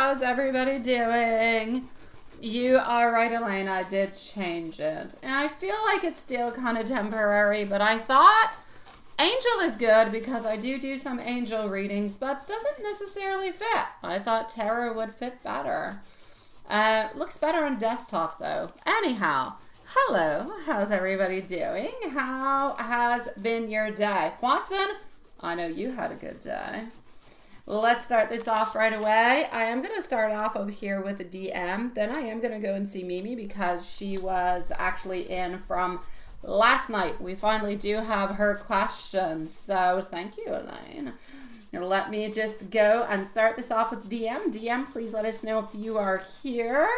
how's everybody doing? You are right, Elaine, I did change it. And I feel like it's still kind of temporary, but I thought angel is good because I do some angel readings, but doesn't necessarily fit. I thought tarot would fit better. Looks better on desktop though. Anyhow, hello, how's everybody doing? How has been your day? Watson, I know you had a good day. Let's start this off right away. I am going to start off over here with a DM. Then I am going to go and see Mimi because she was actually in from last night. We finally do have her questions. So thank you, Elaine. Now let me just go and start this off with DM. DM, please let us know if you are here.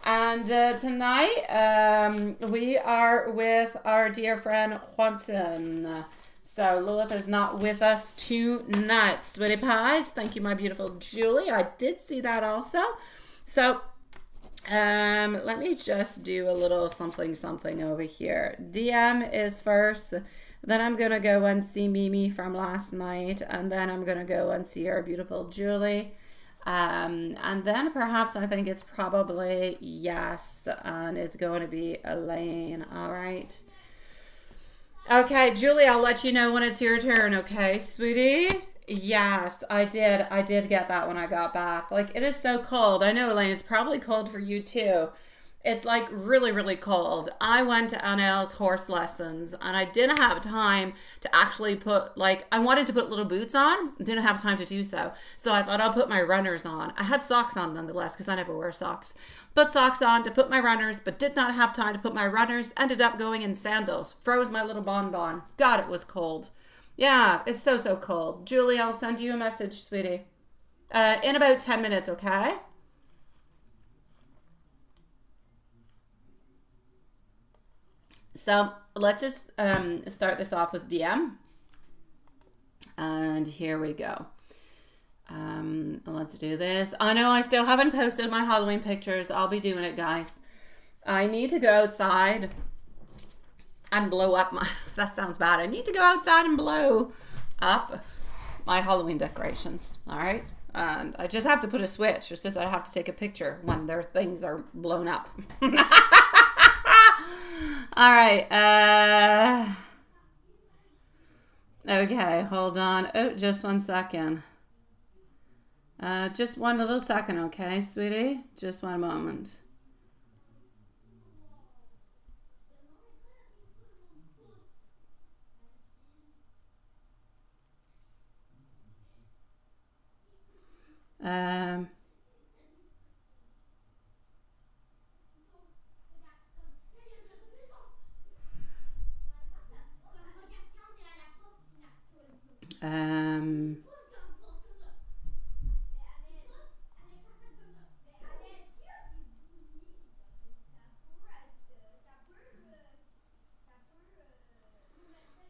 And tonight we are with our dear friend Watson. So Lilith is not with us tonight. Sweetie pies, thank you, my beautiful Julie. I did see that also. So let me just do a little something over here. DM is first. Then I'm going to go and see Mimi from last night. And then I'm going to go and see our beautiful Julie. And then perhaps I think it's probably yes. And it's going to be Elaine. All right. Okay, Julie, I'll let you know when it's your turn. Okay, sweetie? Yes, I did. I did get that when I got back. Like, it is so cold. I know, Elaine, it's probably cold for you too. It's like really cold. I went to Annelle's horse lessons and I didn't have time to actually put, like, I wanted to put little boots on. Didn't have time to do so. So I thought I'll put my runners on. I had socks on nonetheless because I never wear socks. Put socks on to put my runners, but did not have time to put my runners. Ended up going in sandals. Froze my little bonbon. God, it was cold. Yeah, it's so cold. Julie, I'll send you a message, sweetie. In about 10 minutes, okay? So let's just start this off with DM. And here we go. Let's do this. I know I still haven't posted my Halloween pictures. I'll be doing it, guys. I need to go outside and blow up my... That sounds bad. I need to go outside and blow up my Halloween decorations. All right? And I just have to put a switch. It's just that I have to take a picture when their things are blown up. All right. Okay, hold on. Oh, just 1 second. Just one little second, okay, sweetie? Just one moment.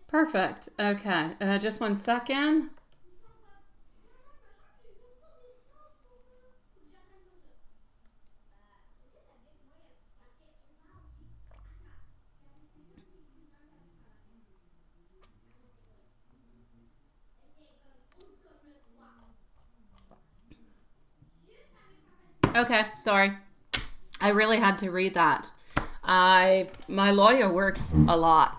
Perfect. Okay. Just 1 second. Okay, sorry. I really had to read that. My lawyer works a lot.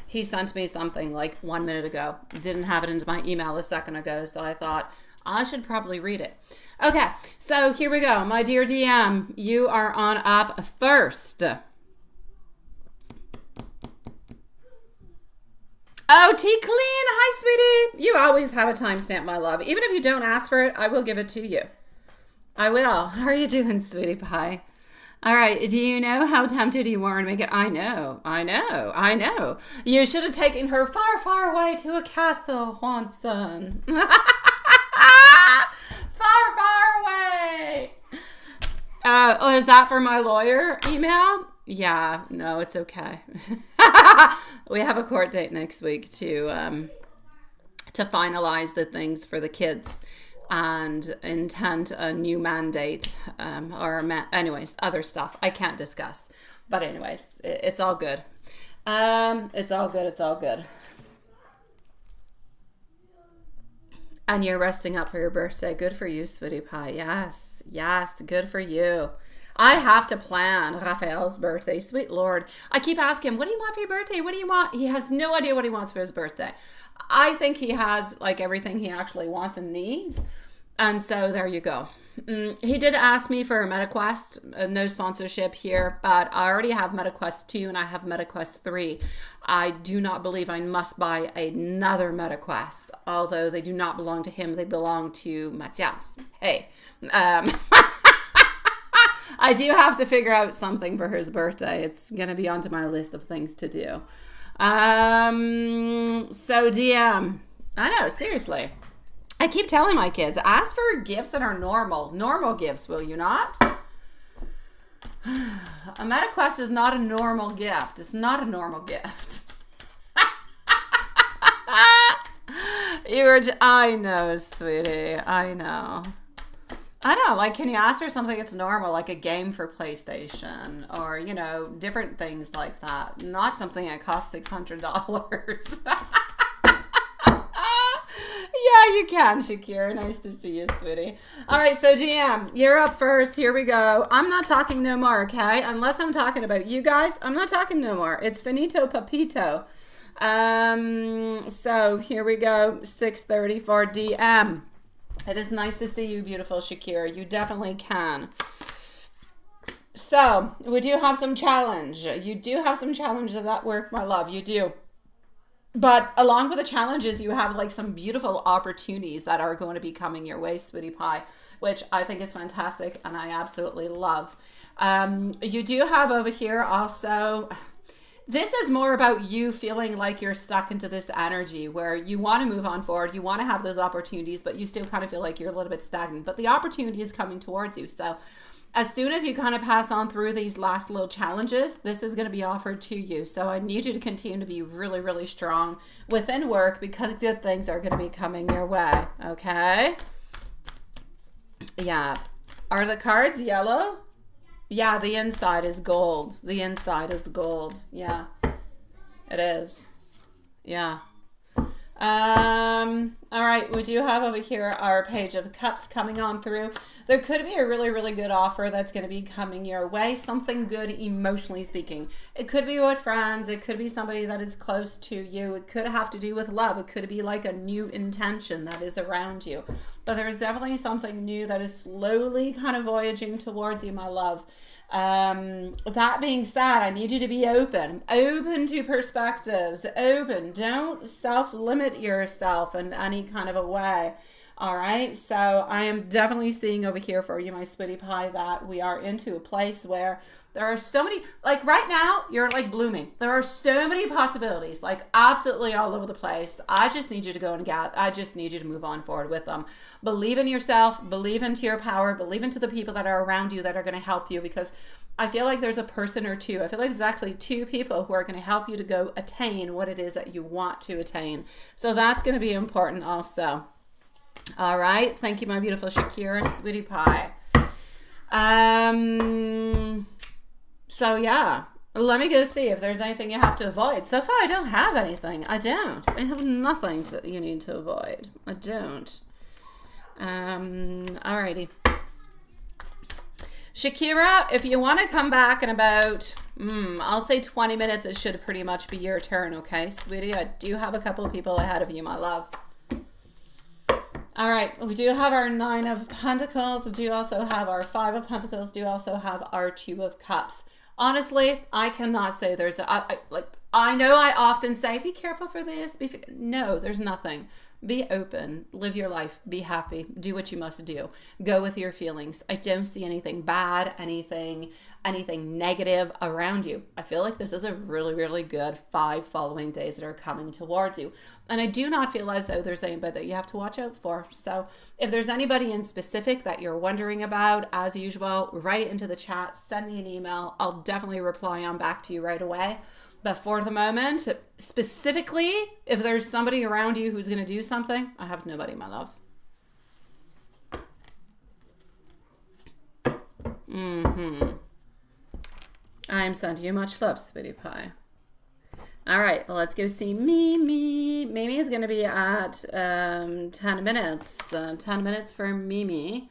He sent me something like 1 minute ago. Didn't have it into my email a second ago, so I thought I should probably read it. Okay, so here we go. My dear DM, you are on up first. Oh, T Clean. Hi, sweetie. You always have a timestamp, my love. Even if you don't ask for it, I will give it to you. I will. How are you doing, sweetie pie? All right. Do you know how tempted you were to make it? I know. You should have taken her far away to a castle, Watson. Far away. Oh, is that for my lawyer email? Yeah. No, it's okay. We have a court date next week to finalize the things for the kids and intend a new mandate anyways, other stuff I can't discuss. But anyways, it's all good. It's all good. And you're resting up for your birthday. Good for you, sweetie pie. Yes, yes, good for you. I have to plan Raphael's birthday. Sweet Lord. I keep asking him, what do you want for your birthday? What do you want? He has no idea what he wants for his birthday. I think he has like everything he actually wants and needs. And so there you go. He did ask me for a MetaQuest, no sponsorship here, but I already have MetaQuest 2 and I have MetaQuest 3. I do not believe I must buy another MetaQuest, although they do not belong to him. They belong to Matthias. Hey, I do have to figure out something for his birthday. It's going to be onto my list of things to do. So DM, I know, seriously. I keep telling my kids, ask for gifts that are normal gifts, will you not? A MetaQuest is not a normal gift. It's not a normal gift. I know, sweetie. I know. Like, can you ask for something that's normal, like a game for PlayStation or, you know, different things like that? Not something that costs $600. Yeah, you can, Shakira. Nice to see you, sweetie. All right, so GM, you're up first. Here we go. I'm not talking no more, okay? Unless I'm talking about you guys, I'm not talking no more. It's finito papito. So here we go. 6:30 for DM. It is nice to see you, beautiful Shakira. You definitely can. So we do have some challenge. You do have some challenges at work, my love. You do. But along with the challenges, you have like some beautiful opportunities that are going to be coming your way, sweetie pie, which I think is fantastic and I absolutely love. You do have over here also, this is more about you feeling like you're stuck into this energy where you want to move on forward. You want to have those opportunities, but you still kind of feel like you're a little bit stagnant. But the opportunity is coming towards you. So as soon as you kind of pass on through these last little challenges, this is going to be offered to you. So I need you to continue to be really, really strong within work because good things are going to be coming your way. Okay? Yeah. Are the cards yellow? Yeah, the inside is gold. The inside is gold. Yeah, it is. Yeah. All right, we do have over here our Page of Cups coming on through. There could be a really, really good offer that's going to be coming your way. Something good emotionally speaking. It could be with friends. It could be somebody that is close to you. It could have to do with love. It could be like a new intention that is around you. But there's definitely something new that is slowly kind of voyaging towards you, my love. That being said, I need you to be open to perspectives, open. Don't self-limit yourself in any kind of a way. All right. So I am definitely seeing over here for you, my sweetie pie, that we are into a place where there are so many, like right now, you're like blooming. There are so many possibilities, like absolutely all over the place. I just need you to go and I just need you to move on forward with them. Believe in yourself, believe into your power, believe into the people that are around you that are going to help you, because I feel like there's a person or two. I feel like there's actually two people who are going to help you to go attain what it is that you want to attain. So that's going to be important also. All right. Thank you, my beautiful Shakira, sweetie pie. So yeah, let me go see if there's anything you have to avoid. So far, I don't have anything. I don't. I have nothing that you need to avoid. I don't. Alrighty. Shakira, if you want to come back in about, I'll say 20 minutes, it should pretty much be your turn, okay, sweetie? I do have a couple of people ahead of you, my love. All right, we do have our 9 of Pentacles. We do also have our 5 of Pentacles. Do also have our 2 of Cups. Honestly, I cannot say there's I know I often say, be careful for this. No, there's nothing. Be open, live your life, be happy, do what you must do. Go with your feelings. I don't see anything bad, anything negative around you. I feel like this is a really, really good 5 following days that are coming towards you. And I do not feel as though there's anybody that you have to watch out for. So if there's anybody in specific that you're wondering about, as usual, write it into the chat, send me an email. I'll definitely reply on back to you right away. But for the moment, specifically, if there's somebody around you who's going to do something, I have nobody, my love. I'm sending you much love, sweetie pie. All right, well, let's go see Mimi. Mimi is going to be at 10 minutes. 10 minutes for Mimi.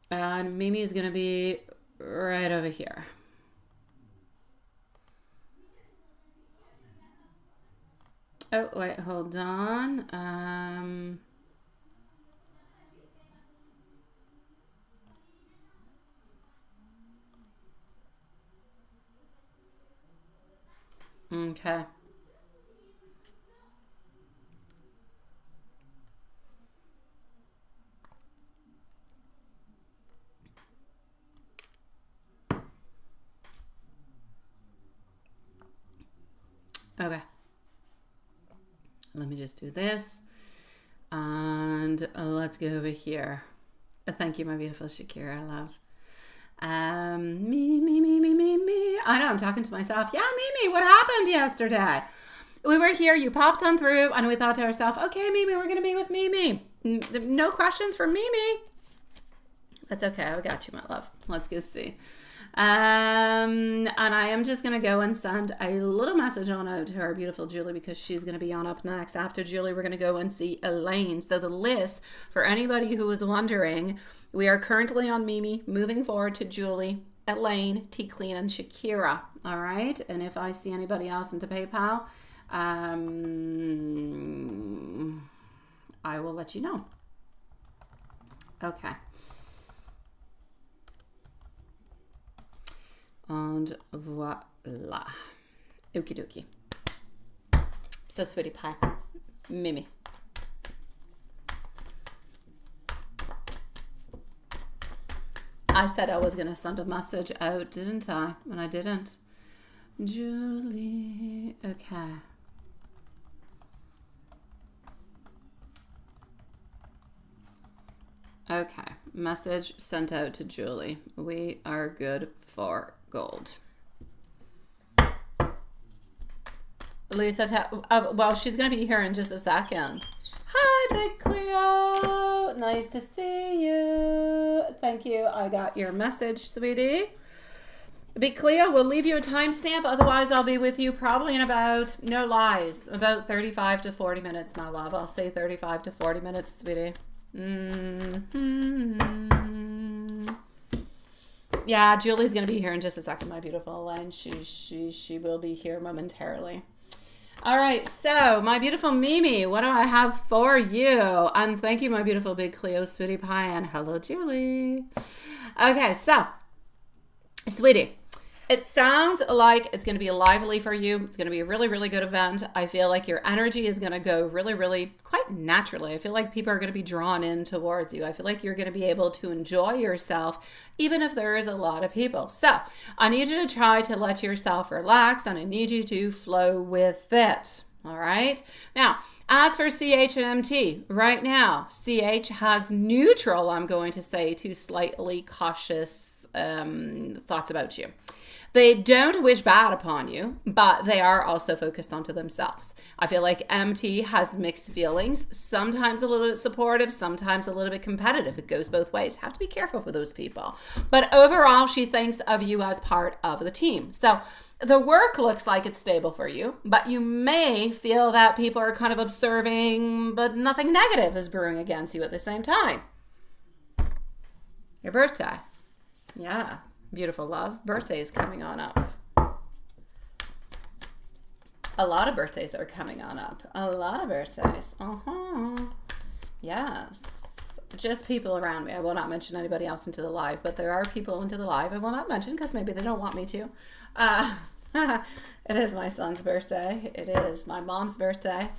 And Mimi is going to be right over here. Oh, wait, hold on. Okay. Okay. Let me just do this. And let's go over here. Thank you, my beautiful Shakira, love. Me. I know, I'm talking to myself. Yeah, Mimi, what happened yesterday? We were here, you popped on through, and we thought to ourselves, okay, Mimi, we're going to be with Mimi. No questions for Mimi. That's okay, I got you, my love. Let's go see. And I am just going to go and send a little message on out to our beautiful Julie because she's going to be on up next. After Julie, we're going to go and see Elaine. So the list, for anybody who was wondering, we are currently on Mimi, moving forward to Julie, Elaine, T. Clean, and Shakira. All right? And if I see anybody else into PayPal, I will let you know. Okay. And voila. Okie dokie. So, sweetie pie. Mimi. I said I was going to send a message out, didn't I? And I didn't. Julie. Okay. Okay. Message sent out to Julie. We are good for gold. Lisa, well, she's going to be here in just a second. Hi, Big Cleo. Nice to see you. Thank you. I got your message, sweetie. Big Cleo, we'll leave you a timestamp. Otherwise, I'll be with you probably in about, no lies, about 35 to 40 minutes, my love. I'll say 35 to 40 minutes, sweetie. Yeah, Julie's going to be here in just a second, my beautiful Elaine. She will be here momentarily. All right, so my beautiful Mimi, what do I have for you? And thank you, my beautiful Big Cleo, sweetie pie, and hello, Julie. Okay, so, sweetie, it sounds like it's going to be lively for you. It's going to be a really, really good event. I feel like your energy is going to go really, really quite naturally. I feel like people are going to be drawn in towards you. I feel like you're going to be able to enjoy yourself, even if there is a lot of people. So I need you to try to let yourself relax, and I need you to flow with it. All right. Now, as for CH and MT, right now, CH has neutral, I'm going to say, to slightly cautious thoughts about you. They don't wish bad upon you, but they are also focused onto themselves. I feel like MT has mixed feelings, sometimes a little bit supportive, sometimes a little bit competitive. It goes both ways. Have to be careful for those people. But overall, she thinks of you as part of the team. So the work looks like it's stable for you, but you may feel that people are kind of observing, but nothing negative is brewing against you at the same time. Your birthday. Yeah. Beautiful love. Birthday is coming on up. A lot of birthdays are coming on up. A lot of birthdays. Yes. Just people around me. I will not mention anybody else into the live, but there are people into the live I will not mention because maybe they don't want me to. It is my son's birthday. It is my mom's birthday.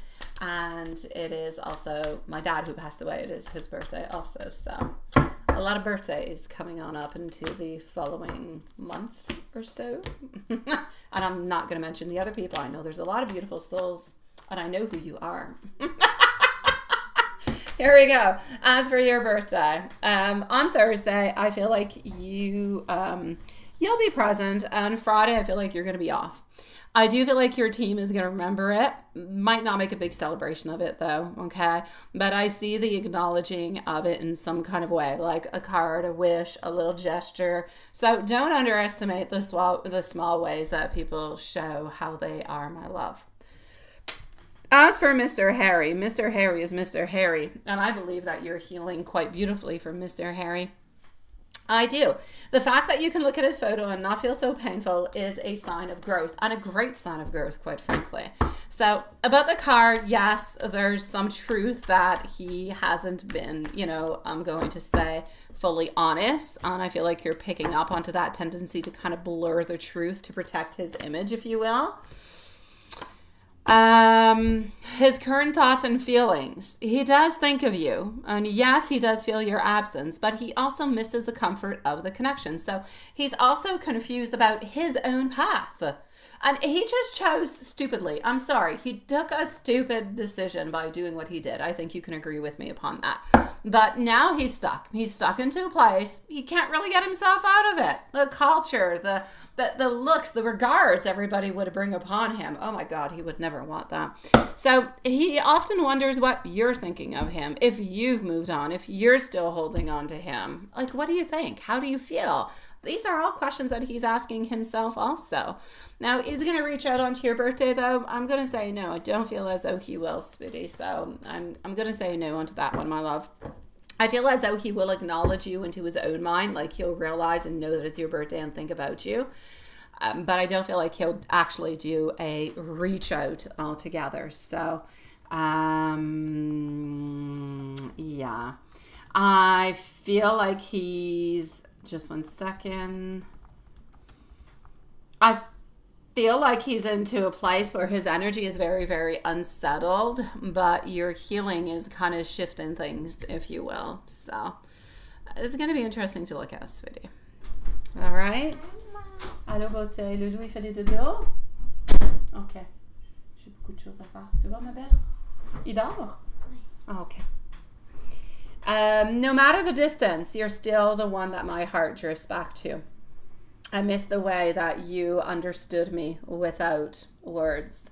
And it is also my dad who passed away. It is his birthday also. So a lot of birthdays coming on up into the following month or so. And I'm not going to mention the other people. I know there's a lot of beautiful souls, and I know who you are. Here we go. As for your birthday, on Thursday, I feel like you you'll be present. And Friday, I feel like you're going to be off. I do feel like your team is going to remember it. Might not make a big celebration of it though, okay? But I see the acknowledging of it in some kind of way, like a card, a wish, a little gesture. So don't underestimate the small ways that people show how they are, my love. As for Mr. Harry is Mr. Harry, and I believe that you're healing quite beautifully from Mr. Harry. I do. The fact that you can look at his photo and not feel so painful is a sign of growth, and a great sign of growth, quite frankly. So about the card, yes, there's some truth that he hasn't been, I'm going to say fully honest. And I feel like you're picking up onto that tendency to kind of blur the truth to protect his image, if you will. His current thoughts and feelings. He does think of you, and yes, he does feel your absence, but he also misses the comfort of the connection. So he's also confused about his own path. And he just chose stupidly. I'm sorry. He took a stupid decision by doing what he did. I think you can agree with me upon that. But now he's stuck. He's stuck into a place. He can't really get himself out of it. The culture, the looks, the regards everybody would bring upon him. Oh my God, he would never want that. So he often wonders what you're thinking of him. If you've moved on, if you're still holding on to him. Like, what do you think? How do you feel? These are all questions that he's asking himself also. Now, is he going to reach out onto your birthday, though? I'm going to say no. I don't feel as though he will, sweetie. So I'm going to say no onto that one, my love. I feel as though he will acknowledge you into his own mind. Like, he'll realize and know that it's your birthday and think about you. But I don't feel like he'll actually do a reach out altogether. So, yeah. I feel like he's... Just one second. I feel like he's into a place where his energy is very, very unsettled, but your healing is kind of shifting things, if you will. So it's going to be interesting to look at, sweetie. All right. Allô, beauté. Loulou, il fait des dodo? OK. J'ai beaucoup de choses à faire. Tu vois, ma belle? Il dort? Oh, OK. No matter the distance, you're still the one that my heart drifts back to. I miss the way that you understood me without words.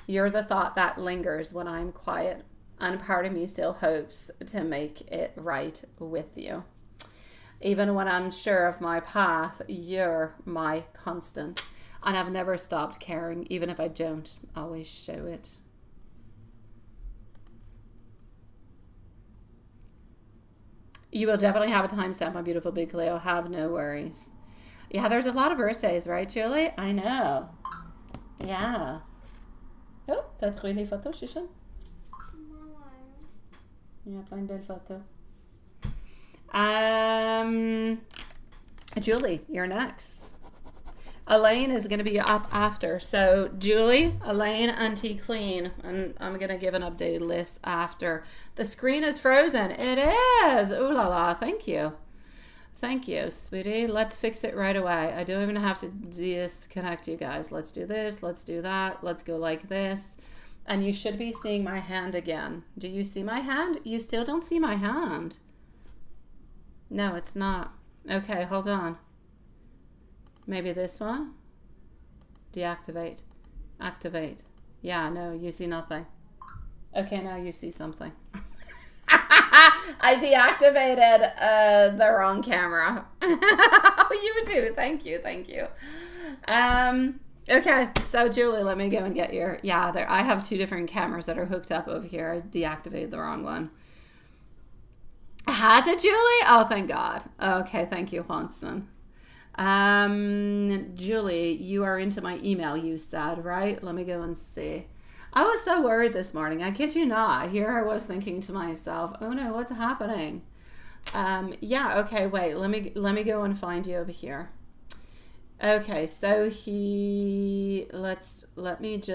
You're the thought that lingers when I'm quiet, and part of me still hopes to make it right with you. Even when I'm sure of my path, you're my constant, and I've never stopped caring, even if I don't always show it. You will definitely have a timestamp, my beautiful big Cleo. Have no worries. Yeah, there's a lot of birthdays, right, Julie? I know. Yeah. Oh, t'as trouvé les photos, Chichon? Il y a plein de belles photos. Julie, you're next. Elaine is going to be up after. So, Julie, Elaine, Auntie Clean. And I'm going to give an updated list after. The screen is frozen. It is. Ooh la la. Thank you. Thank you, sweetie. Let's fix it right away. I don't even have to disconnect you guys. Let's do this. Let's do that. Let's go like this. And you should be seeing my hand again. Do you see my hand? You still don't see my hand. No, it's not. Okay, hold on. Maybe this one? Deactivate. Activate. Yeah, no, you see nothing. Okay, now you see something. I deactivated the wrong camera. You do. Thank you. Thank you. Okay, so Julie, let me go and get your... Yeah, there. I have two different cameras that are hooked up over here. I deactivated the wrong one. Has it, Julie? Oh, thank God. Okay, thank you, Hansson. Julie, you are into my email, you said, right? Let me go and see. I was so worried this morning. I kid you not. Here I was thinking to myself, oh no, what's happening? Yeah, okay, wait. Let me go and find you over here. Okay, so let me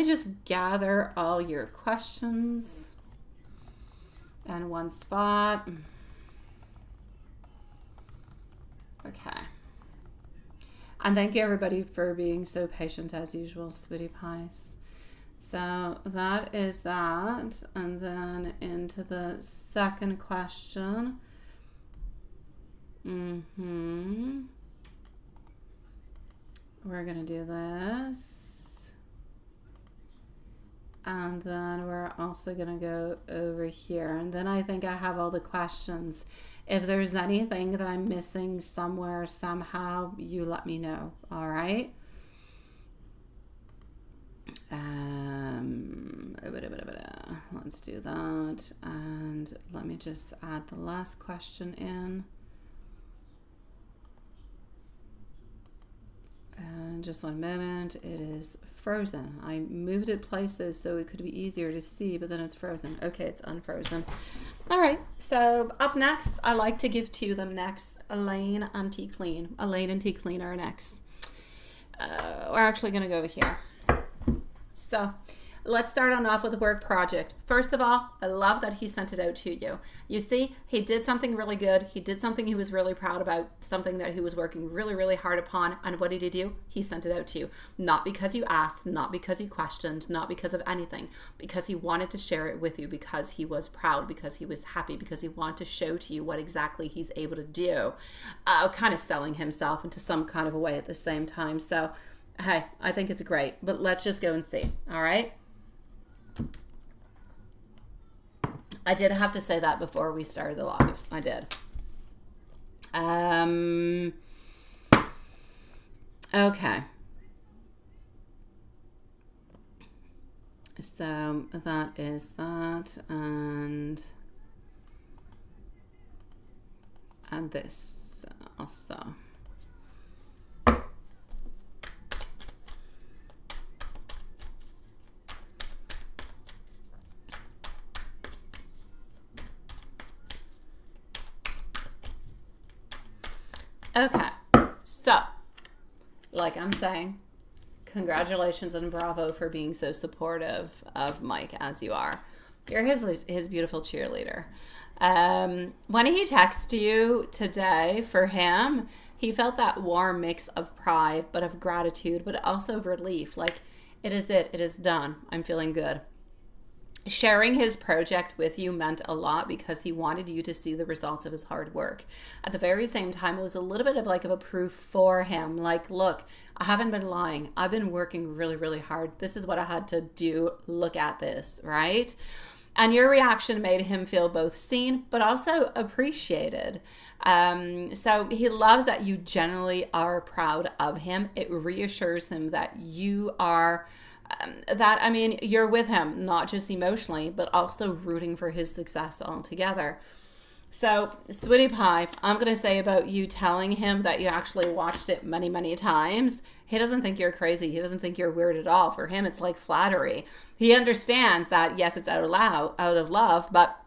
just gather all your questions in one spot. Okay. And thank you everybody for being so patient as usual, sweetie pies. So that is that. And then into the second question. We're going to do this. And then we're also going to go over here. And then I think I have all the questions. If there's anything that I'm missing somewhere, somehow, you let me know. All right? Let's do that. And let me just add the last question in. And just one moment. It is frozen. I moved it places so it could be easier to see, but then it's frozen. Okay, it's unfrozen. All right, so up next, I like to give to them next Elaine and T Clean. Elaine and T Clean are next. We're actually going to go over here. So let's start on off with a work project. First of all, I love that he sent it out to you. You see, he did something really good. He did something he was really proud about, something that he was working really, really hard upon. And what did he do? He sent it out to you. Not because you asked, not because you questioned, not because of anything, because he wanted to share it with you, because he was proud, because he was happy, because he wanted to show to you what exactly he's able to do. Kind of selling himself into some kind of a way at the same time. So, hey, I think it's great. But let's just go and see. All right? I did have to say that before we started the live. I did. Okay. So that is that, and this also. Okay, so, like I'm saying, congratulations and bravo for being so supportive of Mike as you are. You're his beautiful cheerleader. When he texted you today, for him, he felt that warm mix of pride, but of gratitude, but also of relief. Like, it is done. I'm feeling good. Sharing his project with you meant a lot because he wanted you to see the results of his hard work. At the very same time, it was a little bit of a proof for him. Like, look, I haven't been lying. I've been working really, really hard. This is what I had to do. Look at this, right? And your reaction made him feel both seen, but also appreciated. So he loves that you genuinely are proud of him. It reassures him that you are... you're with him, not just emotionally, but also rooting for his success altogether. So, Sweetie Pie, I'm going to say about you telling him that you actually watched it many, many times, he doesn't think you're crazy. He doesn't think you're weird at all. For him, it's like flattery. He understands that, yes, it's out of love, but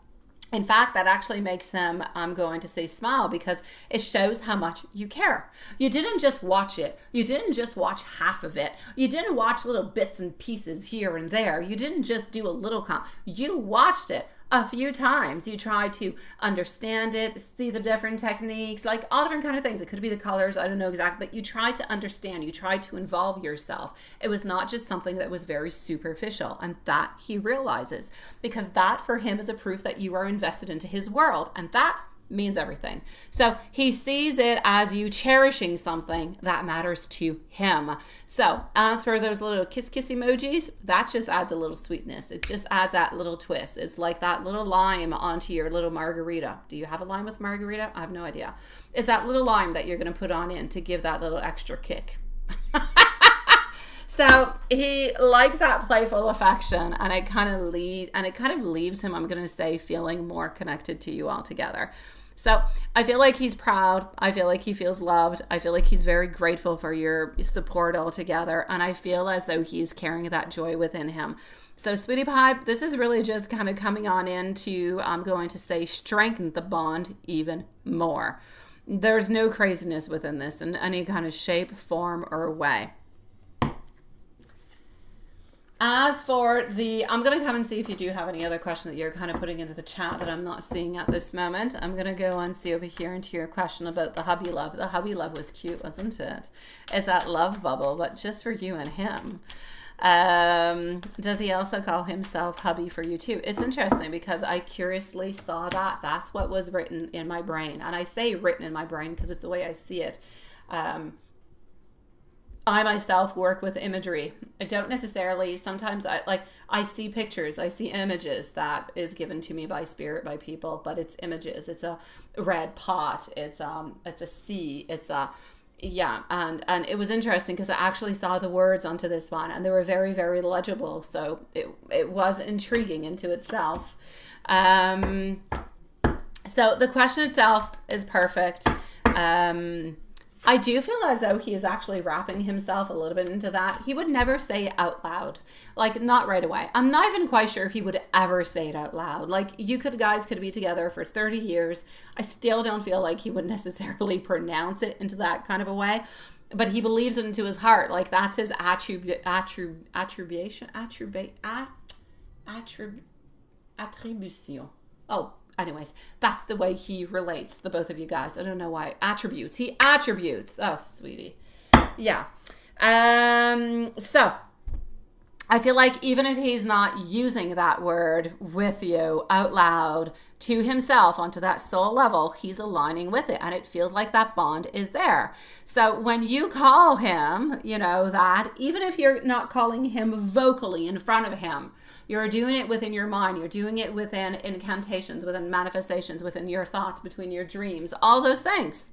in fact, that actually makes him, I'm going to say, smile, because it shows how much you care. You didn't just watch it. You didn't just watch half of it. You didn't watch little bits and pieces here and there. You didn't just do a little You watched it a few times. You tried to understand it, see the different techniques, like all different kind of things. It could be the colors, I don't know exactly, but you tried to understand. You tried to involve yourself. It was not just something that was very superficial, and that he realizes, because that for him is a proof that you are invested into his world, and that means everything. So he sees it as you cherishing something that matters to him. So as for those little kiss emojis, that just adds a little sweetness. It just adds that little twist. It's like that little lime onto your little margarita. Do you have a lime with margarita? I have no idea. It's that little lime that you're going to put on in to give that little extra kick. So he likes that playful affection, and it kind of leaves him, I'm going to say, feeling more connected to you altogether. So I feel like he's proud. I feel like he feels loved. I feel like he's very grateful for your support altogether. And I feel as though he's carrying that joy within him. So Sweetie Pie, this is really just kind of coming on into, I'm going to say, strengthen the bond even more. There's no craziness within this in any kind of shape, form, or way. As for I'm going to come and see if you do have any other question that you're kind of putting into the chat that I'm not seeing at this moment. I'm going to go and see over here into your question about the hubby love. The hubby love was cute, wasn't it? It's that love bubble, but just for you and him. Does he also call himself hubby for you too? It's interesting because I curiously saw that. That's what was written in my brain. And I say written in my brain because it's the way I see it. I myself work with imagery. I don't necessarily, sometimes I see pictures, I see images that is given to me by spirit, by people, but it's images. It's a red pot. It's a sea. It's a, yeah. And it was interesting because I actually saw the words onto this one and they were very, very legible. So it was intriguing into itself. So the question itself is perfect. I do feel as though he is actually wrapping himself a little bit into that. He would never say it out loud, like not right away. I'm not even quite sure he would ever say it out loud. Like guys could be together for 30 years. I still don't feel like he would necessarily pronounce it into that kind of a way, but he believes it into his heart. Like that's his attribution. Oh, anyways, that's the way he relates, the both of you guys. I don't know why. Attributes. He attributes. Oh, sweetie. Yeah. So I feel like even if he's not using that word with you out loud to himself onto that soul level, he's aligning with it and it feels like that bond is there. So when you call him, that even if you're not calling him vocally in front of him, you're doing it within your mind. You're doing it within incantations, within manifestations, within your thoughts, between your dreams, all those things.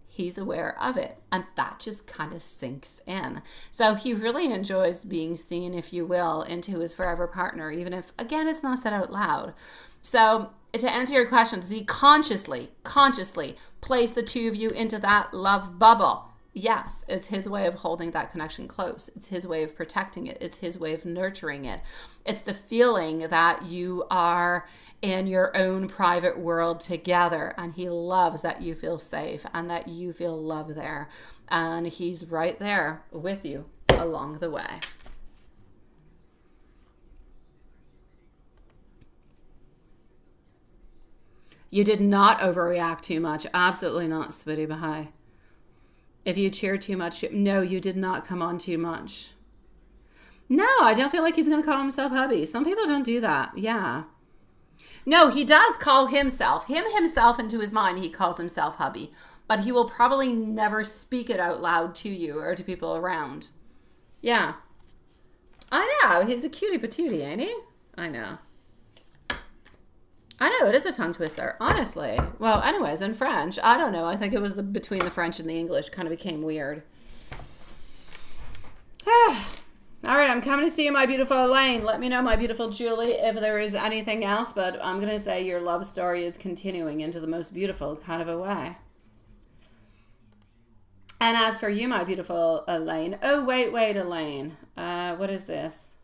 He's aware of it. And that just kind of sinks in. So he really enjoys being seen, if you will, into his forever partner, even if, again, it's not said out loud. So to answer your question, does he consciously place the two of you into that love bubble? Yes, it's his way of holding that connection close. It's his way of protecting it. It's his way of nurturing it. It's the feeling that you are in your own private world together, and he loves that you feel safe and that you feel love there. And he's right there with you along the way. You did not overreact too much. Absolutely not, sweetie Bahai. If you cheer too much, no, you did not come on too much. No, I don't feel like he's going to call himself hubby. Some people don't do that. Yeah. No, he does call himself into his mind. He calls himself hubby, but he will probably never speak it out loud to you or to people around. Yeah. I know. He's a cutie patootie, ain't he? I know. I know, it is a tongue twister, honestly. Well, anyways, in French, I don't know. I think it was between the French and the English kind of became weird. All right, I'm coming to see you, my beautiful Elaine. Let me know, my beautiful Julie, if there is anything else, but I'm going to say your love story is continuing into the most beautiful kind of a way. And as for you, my beautiful Elaine, oh, wait, Elaine. What is this?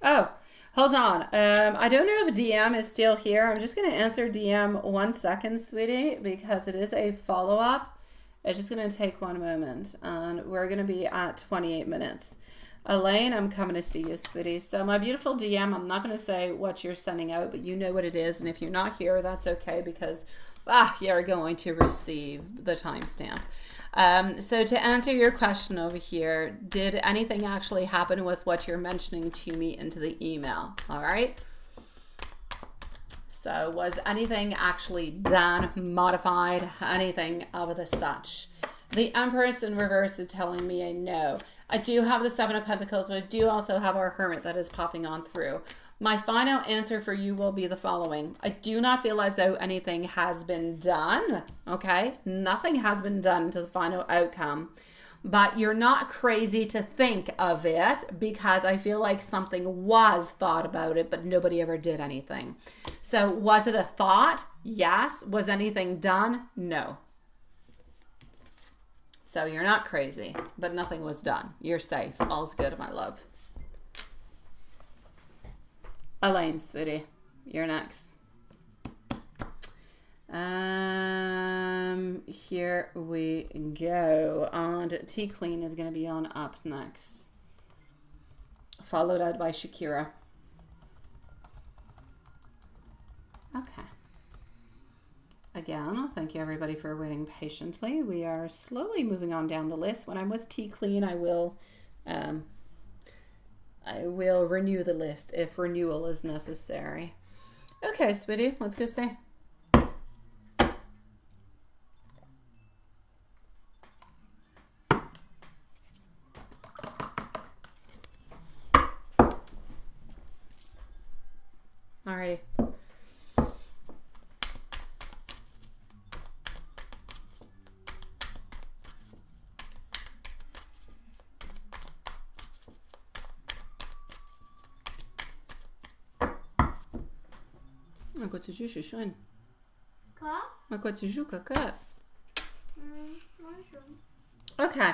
Oh, hold on. I don't know if DM is still here. I'm just going to answer DM 1 second, sweetie, because it is a follow-up. It's just going to take 1 moment, and we're going to be at 28 minutes. Elaine, I'm coming to see you, sweetie. So my beautiful DM, I'm not going to say what you're sending out, but you know what it is, and if you're not here, that's okay, because you're going to receive the timestamp. So to answer your question over here, did anything actually happen with what you're mentioning to me into the email? All right. So was anything actually done, modified, anything of the such? The Empress in reverse is telling me a no. I do have the Seven of Pentacles, but I do also have our Hermit that is popping on through. My final answer for you will be the following. I do not feel as though anything has been done, okay? Nothing has been done to the final outcome, but you're not crazy to think of it because I feel like something was thought about it, but nobody ever did anything. So was it a thought? Yes. Was anything done? No. So you're not crazy, but nothing was done. You're safe. All's good, my love. Elaine, sweetie, you're next. Here we go. And T Clean is going to be on up next, followed out by Shakira. Okay. again, thank you everybody for waiting patiently. We are slowly moving on down the list. When I'm with Tea Clean, I will renew the list if renewal is necessary. Okay, sweetie, let's go see. Alrighty. À quoi tu joues, chouchoune? Quoi? À quoi tu joues, cocotte? Moi, je... Okay.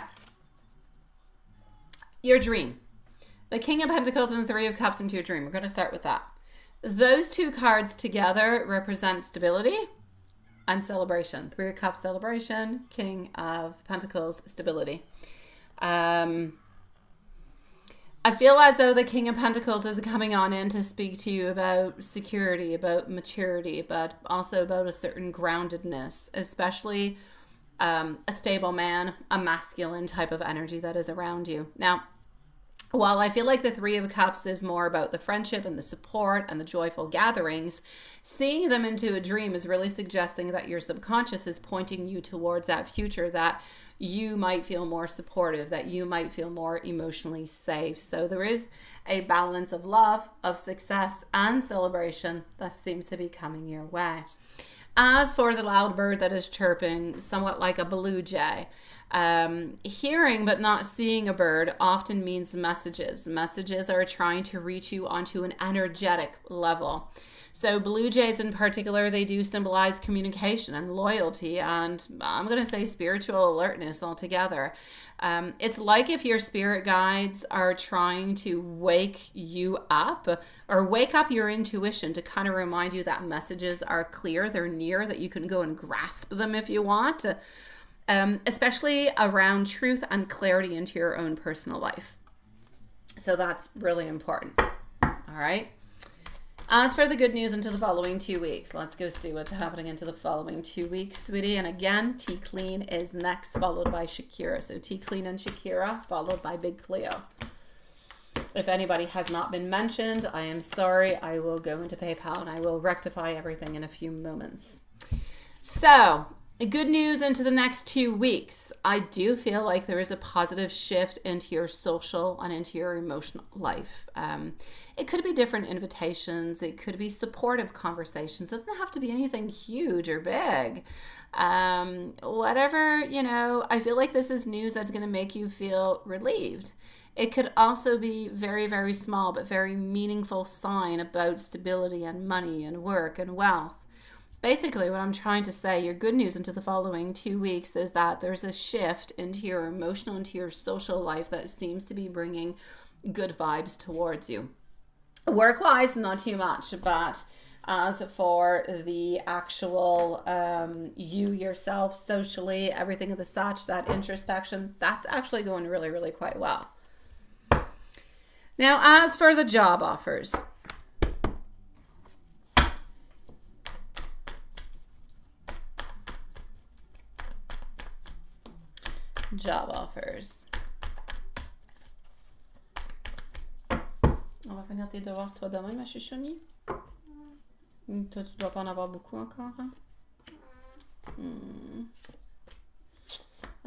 Your dream. The King of Pentacles and the Three of Cups into your dream. We're going to start with that. Those two cards together represent stability and celebration. Three of Cups, celebration. King of Pentacles, stability. I feel as though the King of Pentacles is coming on in to speak to you about security, about maturity, but also about a certain groundedness, especially a stable man, a masculine type of energy that is around you. Now, while I feel like the Three of Cups is more about the friendship and the support and the joyful gatherings, seeing them into a dream is really suggesting that your subconscious is pointing you towards that future, that you might feel more supportive, that you might feel more emotionally safe. So there is a balance of love, of success, and celebration that seems to be coming your way. As for the loud bird that is chirping, somewhat like a blue jay, hearing but not seeing a bird often means messages. Messages are trying to reach you onto an energetic level. So blue jays in particular, they do symbolize communication and loyalty, and I'm going to say spiritual alertness altogether. It's like if your spirit guides are trying to wake you up or wake up your intuition to kind of remind you that messages are clear, they're near, that you can go and grasp them if you want, especially around truth and clarity into your own personal life. So that's really important. All right. As for the good news into the following 2 weeks, let's go see what's happening into the following 2 weeks, sweetie. And again, Tea Clean is next, followed by Shakira. So Tea Clean and Shakira, followed by Big Cleo. If anybody has not been mentioned, I am sorry. I will go into PayPal and I will rectify everything in a few moments. So, good news into the next 2 weeks. I do feel like there is a positive shift into your social and into your emotional life. It could be different invitations. It could be supportive conversations. It doesn't have to be anything huge or big. Whatever, I feel like this is news that's going to make you feel relieved. It could also be very, very small but very meaningful sign about stability and money and work and wealth. Basically, what I'm trying to say, your good news into the following 2 weeks is that there's a shift into your emotional, into your social life that seems to be bringing good vibes towards you. Work-wise, not too much, but as for the actual you yourself, socially, everything of the such, that introspection, that's actually going really, really quite well. Now, as for the job offers, On va finir tes devoirs toi demain, ma chouchouni? Toi, tu dois pas en avoir beaucoup encore, hein?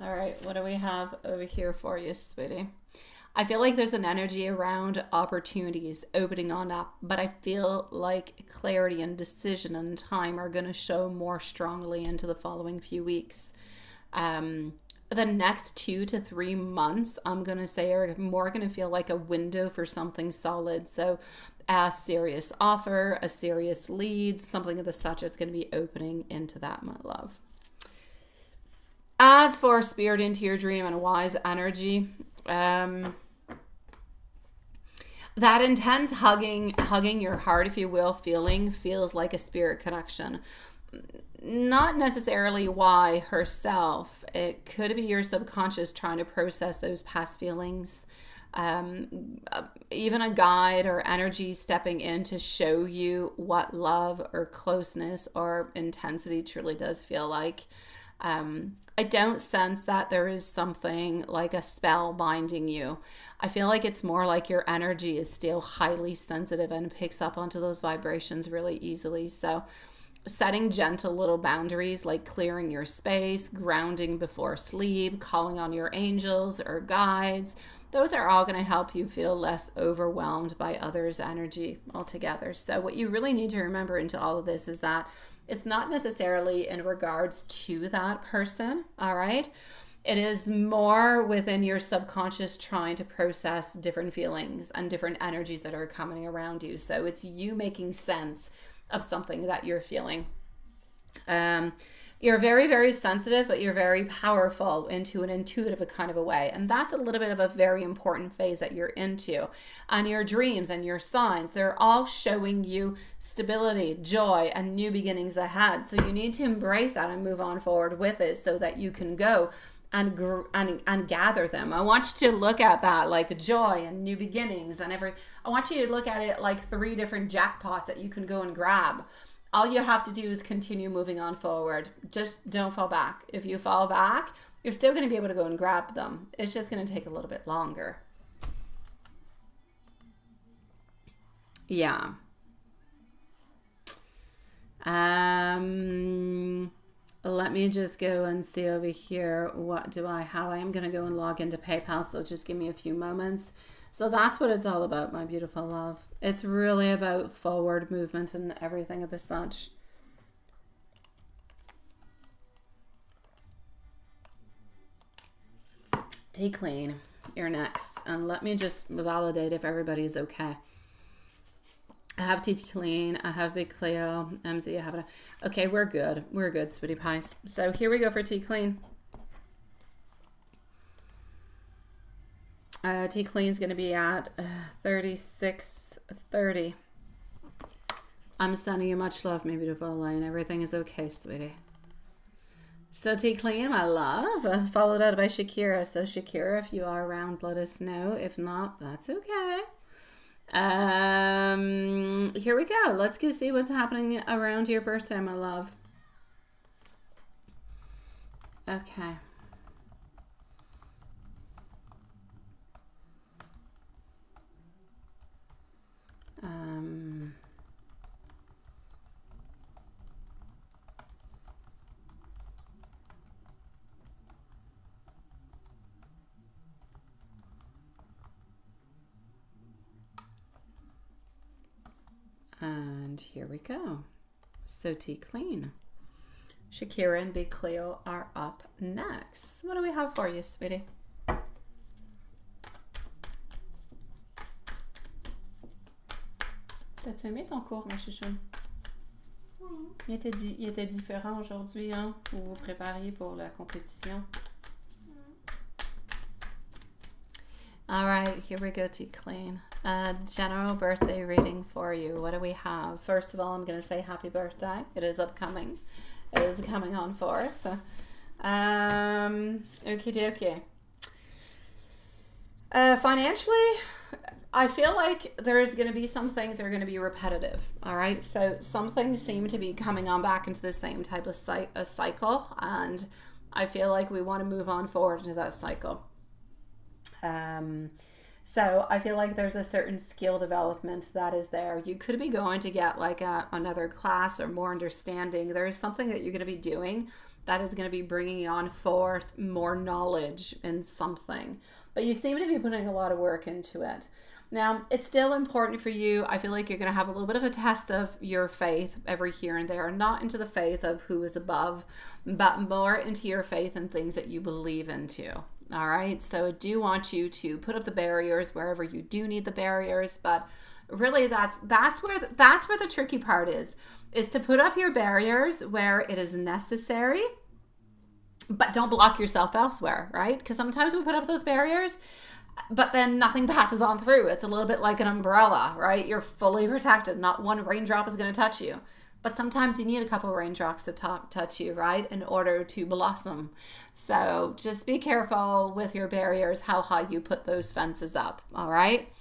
All right, what do we have over here for you, sweetie? I feel like there's an energy around opportunities opening on up, but I feel like clarity and decision and time are going to show more strongly into the following few weeks. The next 2 to 3 months, I'm going to say, are more going to feel like a window for something solid. So a serious offer, a serious lead, something of the such, it's going to be opening into that, my love. As for spirit into your dream and wise energy, that intense hugging your heart, if you will, feeling feels like a spirit connection. not necessarily why herself. It could be your subconscious trying to process those past feelings. Even a guide or energy stepping in to show you what love or closeness or intensity truly does feel like. I don't sense that there is something like a spell binding you. I feel like it's more like your energy is still highly sensitive and picks up onto those vibrations really easily. So setting gentle little boundaries like clearing your space, grounding before sleep, calling on your angels or guides, those are all going to help you feel less overwhelmed by others' energy altogether. So what you really need to remember into all of this is that it's not necessarily in regards to that person, all right? It is more within your subconscious trying to process different feelings and different energies that are coming around you. So it's you making sense of something that you're feeling. You're very, very sensitive, but you're very powerful into an intuitive kind of a way. And that's a little bit of a very important phase that you're into. And your dreams and your signs, they're all showing you stability, joy, and new beginnings ahead. So you need to embrace that and move on forward with it so that you can go and gather them. I want you to look at that like joy and new beginnings and everything. I want you to look at it like 3 different jackpots that you can go and grab. All you have to do is continue moving on forward. Just don't fall back. If you fall back, you're still going to be able to go and grab them. It's just going to take a little bit longer. Yeah. Let me just go and see over here. What do I have? I am going to go and log into PayPal, so just give me a few moments. So that's what it's all about, my beautiful love. It's really about forward movement and everything of the such. Tea Clean, you're next. And let me just validate if everybody's okay. I have Tea Clean, I have Big Cleo, MZ, I have it. Okay, we're good. We're good, sweetie pies. So here we go for Tea Clean. Tea Clean's going to be at 36:30. I'm sending you much love, my beautiful Elaine. Everything is okay, sweetie. So Tea Clean, my love, followed out by Shakira. So Shakira, if you are around, let us know. If not, that's okay. Here we go. Let's go see what's happening around your birthday, my love. Okay. And here we go. So Tea Clean. Shakira and Big Cleo are up next. What do we have for you, sweetie? T'as-tu aimé ton cours, ma chouchoune? Oui. Il était différent aujourd'hui, hein? Vous vous prépariez pour la compétition. All right, here we go, Tea Clean. General birthday reading for you. What do we have? First of all, I'm going to say happy birthday. It is upcoming. It is coming on forth. Okie dokie. Financially, I feel like there is going to be some things that are going to be repetitive. All right. So some things seem to be coming on back into the same type of cycle. And I feel like we want to move on forward into that cycle. So I feel like there's a certain skill development that is there. You could be going to get like another class or more understanding. There is something that you're going to be doing that is going to be bringing on forth more knowledge in something. But you seem to be putting a lot of work into it. Now, it's still important for you. I feel like you're going to have a little bit of a test of your faith every here and there. Not into the faith of who is above, but more into your faith and things that you believe into. All right, so I do want you to put up the barriers wherever you do need the barriers, but really that's where the tricky part is to put up your barriers where it is necessary, but don't block yourself elsewhere, right? Because sometimes we put up those barriers, but then nothing passes on through. It's a little bit like an umbrella, right? You're fully protected. Not one raindrop is going to touch you. But sometimes you need a couple raindrops to touch you, right, in order to blossom. So just be careful with your barriers, how high you put those fences up, all right?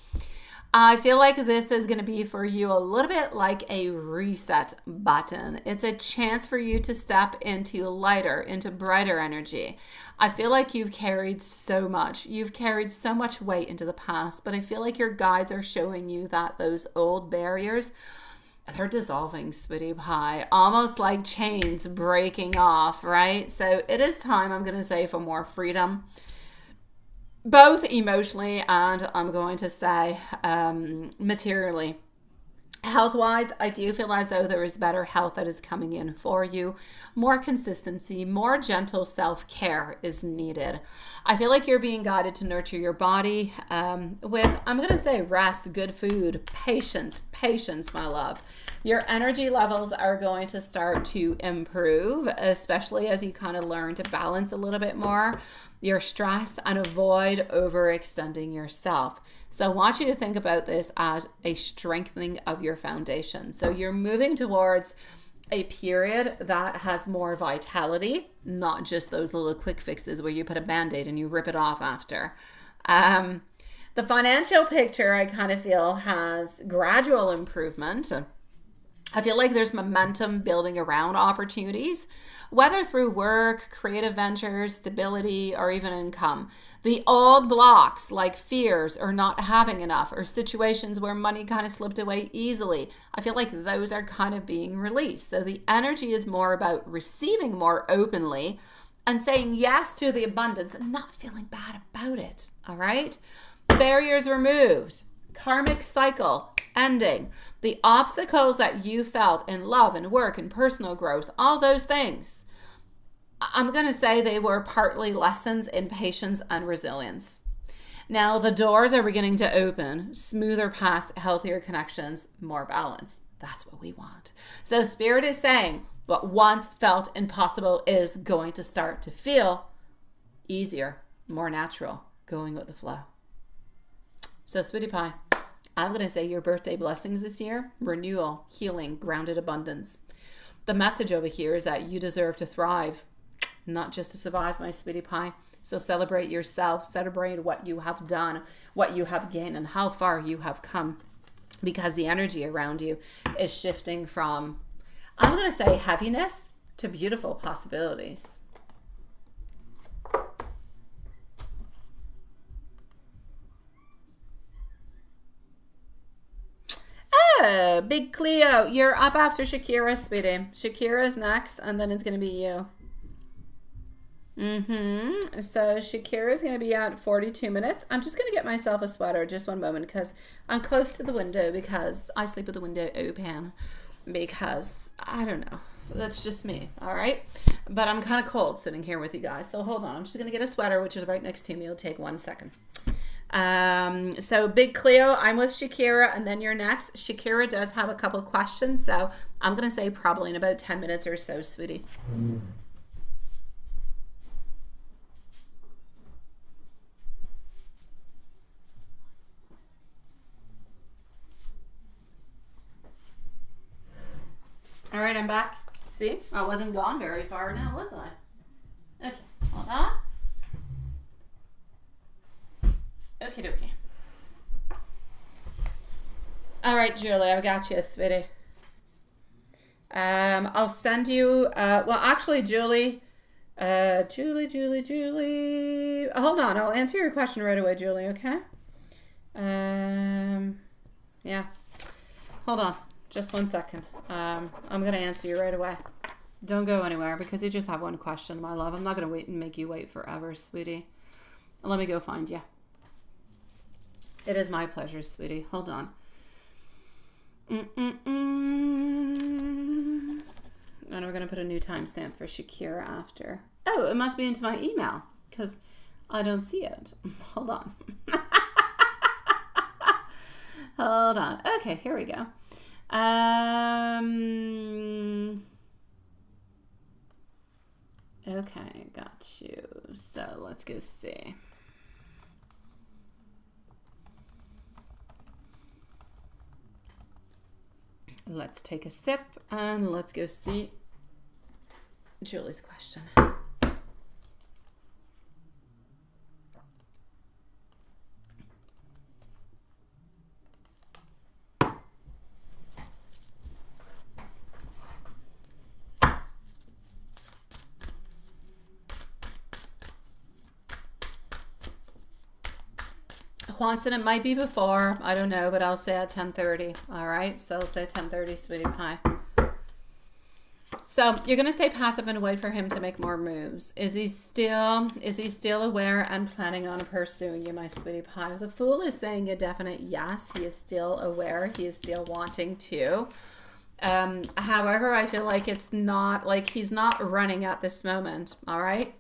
I feel like this is going to be for you a little bit like a reset button. It's a chance for you to step into lighter, into brighter energy. I feel like you've carried so much. You've carried so much weight into the past, but I feel like your guides are showing you that those old barriers, they're dissolving, sweetie pie, almost like chains breaking off, right? So it is time, I'm going to say, for more freedom, both emotionally and I'm going to say materially. Health-wise, I do feel as though there is better health that is coming in for you. More consistency, more gentle self-care is needed. I feel like you're being guided to nurture your body with, I'm going to say, rest, good food, patience, my love. Your energy levels are going to start to improve, especially as you kind of learn to balance a little bit more your stress and avoid overextending yourself. So I want you to think about this as a strengthening of your foundation. So you're moving towards a period that has more vitality, not just those little quick fixes where you put a band-aid and you rip it off after. The financial picture, I kind of feel, has gradual improvement. I feel like there's momentum building around opportunities, whether through work, creative ventures, stability, or even income. The old blocks like fears or not having enough or situations where money kind of slipped away easily, I feel like those are kind of being released. So the energy is more about receiving more openly and saying yes to the abundance and not feeling bad about it, all right? Barriers removed, karmic cycle ending. The obstacles that you felt in love and work and personal growth, all those things, I'm going to say they were partly lessons in patience and resilience. Now the doors are beginning to open, smoother paths, healthier connections, more balance. That's what we want. So Spirit is saying what once felt impossible is going to start to feel easier, more natural, going with the flow. So sweetie pie, I'm going to say your birthday blessings this year: renewal, healing, grounded abundance. The message over here is that you deserve to thrive, not just to survive, my sweetie pie. So celebrate yourself, celebrate what you have done, what you have gained, and how far you have come, because the energy around you is shifting from, I'm going to say, heaviness to beautiful possibilities. Oh, Big Cleo, you're up after Shakira, sweetie. Shakira's next, and then it's going to be you. So Shakira's going to be at 42 minutes. I'm just going to get myself a sweater, just one moment, because I'm close to the window, because I sleep with the window open, because I don't know. That's just me, all right? But I'm kind of cold sitting here with you guys, so hold on. I'm just going to get a sweater, which is right next to me. It'll take 1 second. So Big Cleo, I'm with Shakira, and then you're next. Shakira does have a couple questions, so I'm going to say probably in about 10 minutes or so, sweetie. All right, I'm back. See, I wasn't gone very far now, was I? Okay, hold on. Okie dokie. All right, Julie, I've got you, sweetie. I'll send you, well, actually, Julie, Julie. Hold on, I'll answer your question right away, Julie, okay? Yeah. Hold on, just 1 second. I'm going to answer you right away. Don't go anywhere, because you just have one question, my love. I'm not going to wait and make you wait forever, sweetie. Let me go find you. It is my pleasure, sweetie. Hold on. And we're going to put a new timestamp for Shakira after. Oh, it must be into my email, because I don't see it. Hold on. Hold on. Okay, here we go. Okay, got you. So let's go see. let's take a sip and let's go see Julie's question. Wants, and it might be before, I don't know, but I'll say at 10:30. All right, so I'll say 10:30, sweetie pie. So you're going to stay passive and wait for him to make more moves. Is he still aware and planning on pursuing you, my sweetie pie? The Fool is saying a definite yes. He is still aware. He is still wanting to. However, I feel like it's not, like he's not running at this moment. All right.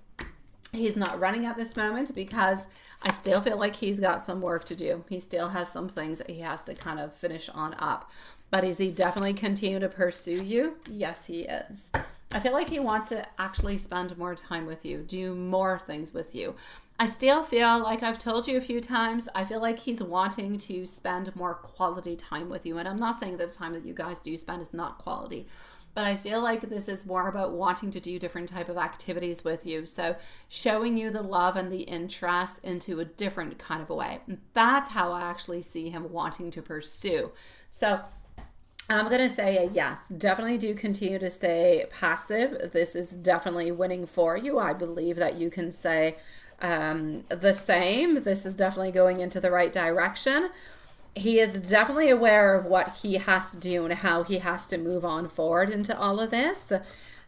He's not running at this moment because I still feel like he's got some work to do. He still has some things that he has to kind of finish on up. But is he definitely continue to pursue you? Yes, he is. I feel like he wants to actually spend more time with you, do more things with you. I still feel like I've told you a few times, I feel like he's wanting to spend more quality time with you. And I'm not saying that the time that you guys do spend is not quality, but I feel like this is more about wanting to do different type of activities with you. So showing you the love and the interest into a different kind of a way. And that's how I actually see him wanting to pursue. So I'm going to say a yes. Definitely do continue to stay passive. This is definitely winning for you. I believe that you can say the same. This is definitely going into the right direction. He is definitely aware of what he has to do and how he has to move on forward into all of this.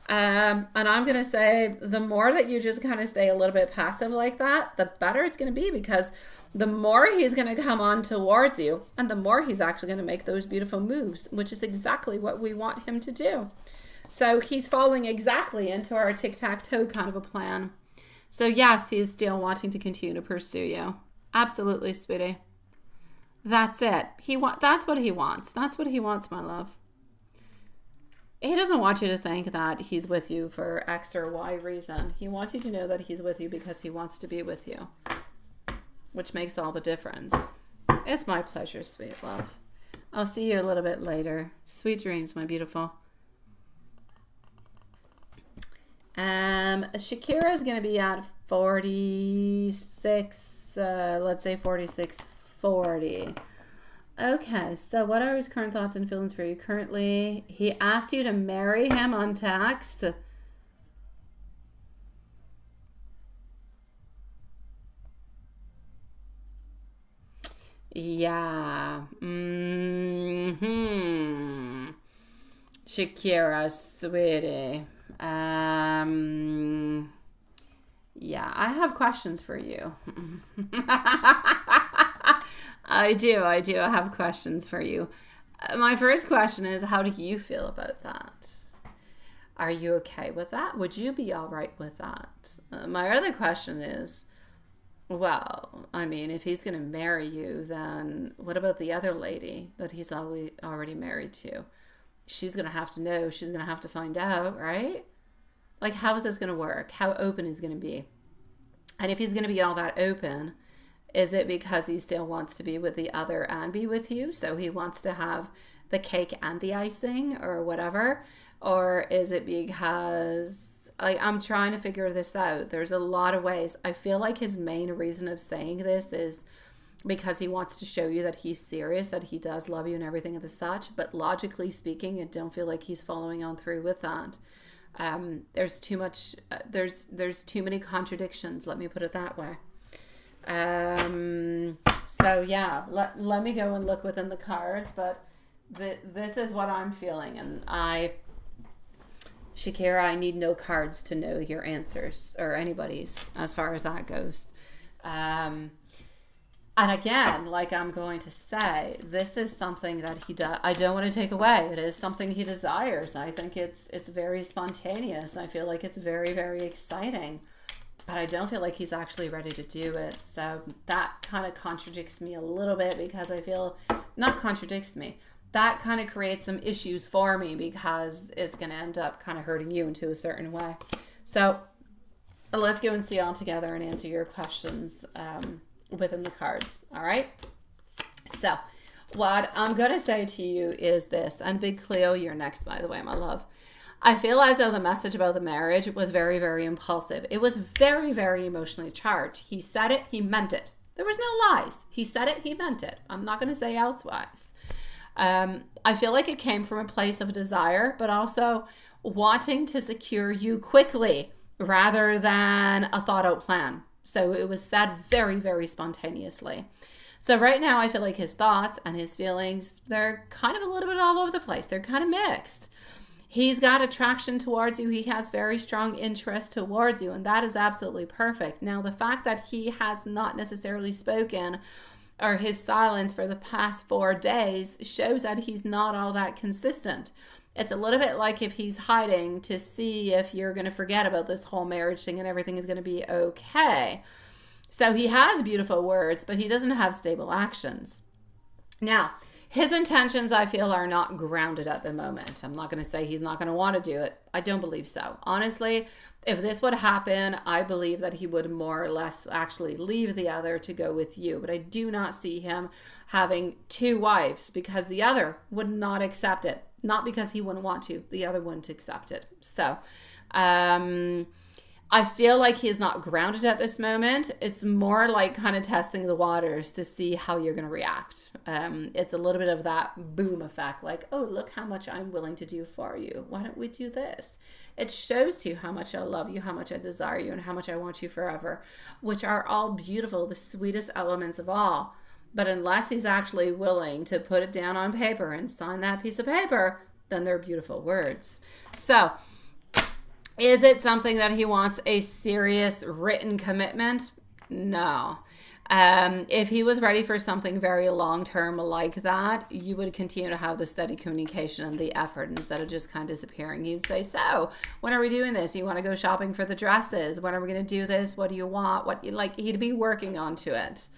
And I'm going to say the more that you just kind of stay a little bit passive like that, the better it's going to be, because the more he's going to come on towards you and the more he's actually going to make those beautiful moves, which is exactly what we want him to do. So he's falling exactly into our tic-tac-toe kind of a plan. So yes, he's still wanting to continue to pursue you. Absolutely, sweetie. That's it. That's what he wants. That's what he wants, my love. He doesn't want you to think that he's with you for X or Y reason. He wants you to know that he's with you because he wants to be with you, which makes all the difference. It's my pleasure, sweet love. I'll see you a little bit later. Sweet dreams, my beautiful. Shakira is going to be at 46, let's say 46.40. Okay, so what are his current thoughts and feelings for you currently? He asked you to marry him on text. Yeah. Shakira, sweetie. Yeah, I have questions for you. I do. I have questions for you. My first question is, how do you feel about that? Are you okay with that? Would you be all right with that? My other question is, well, I mean, if he's going to marry you, then what about the other lady that he's already married to? She's going to have to know. She's going to have to find out, right? Like, how is this going to work? How open is he going to be? And if he's going to be all that open, is it because he still wants to be with the other and be with you? So he wants to have the cake and the icing or whatever? Or is it because, I'm trying to figure this out. There's a lot of ways. I feel like his main reason of saying this is because he wants to show you that he's serious, that he does love you and everything and the such. But logically speaking, I don't feel like he's following on through with that. There's too much, there's too many contradictions. Let me put it that way. So yeah, let me go and look within the cards, but this is what I'm feeling. And Shakira, I need no cards to know your answers or anybody's as far as that goes. And again, like I'm going to say, this is something that he does. I don't want to take away. It is something he desires. I think it's very spontaneous. I feel like it's very, very exciting. But I don't feel like he's actually ready to do it. So that kind of contradicts me a little bit, because I feel, not contradicts me, that kind of creates some issues for me, because it's going to end up kind of hurting you into a certain way. So let's go and see all together and answer your questions within the cards. All right. So What I'm going to say to you is this, and Big Cleo, you're next, by the way, my love. I feel as though the message about the marriage was very, very impulsive. It was very, very emotionally charged. He said it, he meant it. There was no lies. He said it, he meant it. I'm not going to say elsewise. I feel like it came from a place of desire, but also wanting to secure you quickly rather than a thought out plan. So it was said very, very spontaneously. So right now I feel like his thoughts and his feelings, they're kind of a little bit all over the place. They're kind of mixed. He's got attraction towards you. He has very strong interest towards you, and that is absolutely perfect. Now, the fact that he has not necessarily spoken or his silence for the past 4 days shows that he's not all that consistent. It's a little bit like if he's hiding to see if you're going to forget about this whole marriage thing and everything is going to be okay. So he has beautiful words, but he doesn't have stable actions. Now, his intentions, I feel, are not grounded at the moment. I'm not going to say he's not going to want to do it. I don't believe so. Honestly, if this would happen, I believe that he would more or less actually leave the other to go with you. But I do not see him having 2 wives because the other would not accept it. Not because he wouldn't want to. The other wouldn't accept it. So, I feel like he is not grounded at this moment. It's more like kind of testing the waters to see how you're going to react. It's a little bit of that boom effect, like, oh, look how much I'm willing to do for you. Why don't we do this? It shows to you how much I love you, how much I desire you, and how much I want you forever, which are all beautiful, the sweetest elements of all. But unless he's actually willing to put it down on paper and sign that piece of paper, then they're beautiful words. So, is it something that he wants a serious written commitment? No. If he was ready for something very long-term like that, you would continue to have the steady communication and the effort instead of just kind of disappearing. You'd say, so, when are we doing this? You want to go shopping for the dresses? When are we going to do this? What do you want? He'd be working onto it.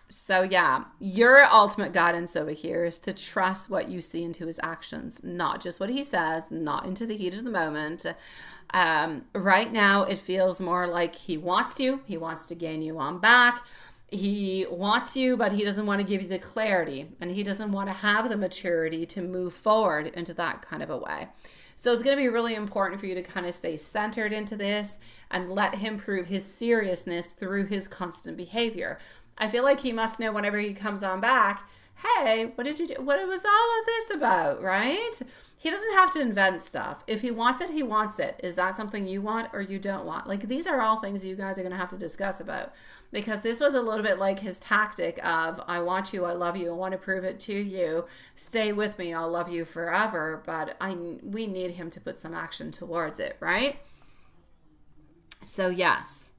So yeah, your ultimate guidance over here is to trust what you see into his actions, not just what he says, not into the heat of the moment. Right now, it feels more like he wants you. He wants to gain you on back. He wants you, but he doesn't want to give you the clarity, and he doesn't want to have the maturity to move forward into that kind of a way. So it's going to be really important for you to kind of stay centered into this and let him prove his seriousness through his constant behavior. I feel like he must know whenever he comes on back, hey, what did you do? What was all of this about, right? He doesn't have to invent stuff. If he wants it, he wants it. Is that something you want or you don't want? Like, these are all things you guys are going to have to discuss about, because this was a little bit like his tactic of, I want you, I love you, I want to prove it to you, stay with me, I'll love you forever, but we need him to put some action towards it, right? So yes.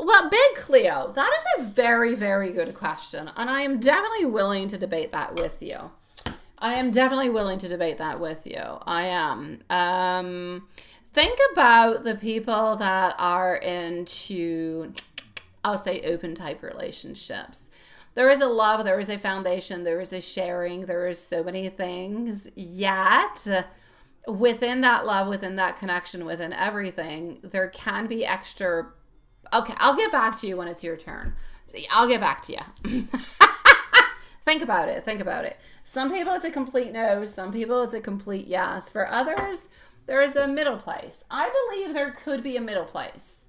Well, Big Cleo, that is a very, very good question. And I am definitely willing to debate that with you. I am. Think about the people that are into, I'll say, open type relationships. There is a love, there is a foundation, there is a sharing, there is so many things. Yet, within that love, within that connection, within everything, there can be extra. Okay, I'll get back to you when it's your turn. I'll get back to you. Think about it. Some people it's a complete no. Some people it's a complete yes. For others, there is a middle place. I believe there could be a middle place.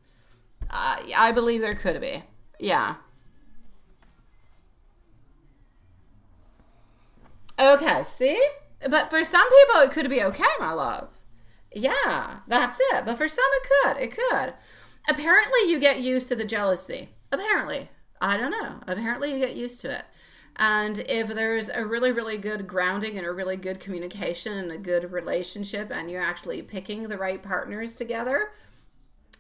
I believe there could be. Yeah. Okay, see? But for some people, it could be okay, my love. Yeah, that's it. But for some, it could. Apparently, you get used to the jealousy. Apparently. I don't know. Apparently, you get used to it. And if there's a really, really good grounding and a really good communication and a good relationship, and you're actually picking the right partners together,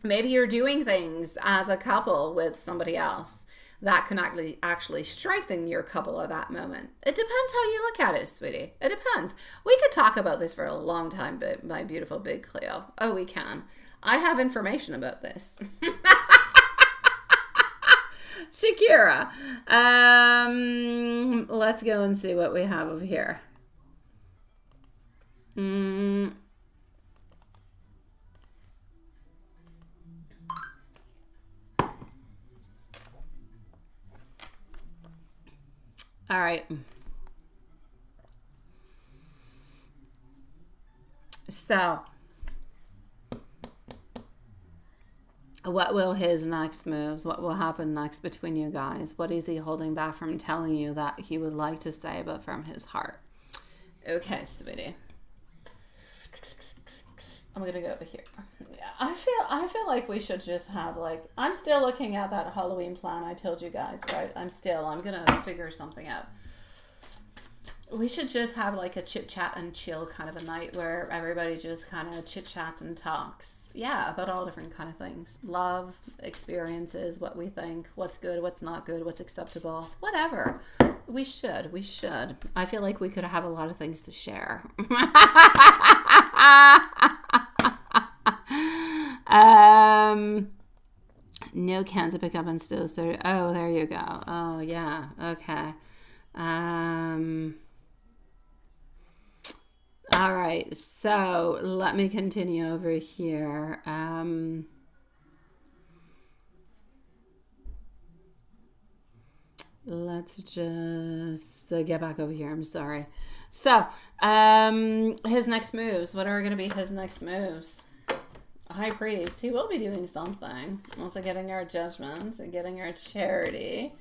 maybe you're doing things as a couple with somebody else that can actually strengthen your couple at that moment. It depends how you look at it, sweetie. It depends. We could talk about this for a long time, but my beautiful Big Cleo. Oh, we can. I have information about this. Shakira. Let's go and see what we have over here. All right. So, what will his next moves? What will happen next between you guys? What is he holding back from telling you that he would like to say, but from his heart? Okay, sweetie. I'm gonna go over here. Yeah, I feel like we should just have like, I'm still looking at that Halloween plan I told you guys, right? I'm gonna figure something out. We should just have like a chit chat and chill kind of a night where everybody just kind of chit chats and talks. Yeah, about all different kind of things. Love, experiences, what we think, what's good, what's not good, what's acceptable, whatever. We should. I feel like we could have a lot of things to share. No cans to pick up and still start. Oh, there you go. Oh, yeah. Okay. All right. So let me continue over here. Let's just get back over here. I'm sorry. So, his next moves. What are going to be his next moves? High Priest. He will be doing something. Also getting our judgment, getting our charity,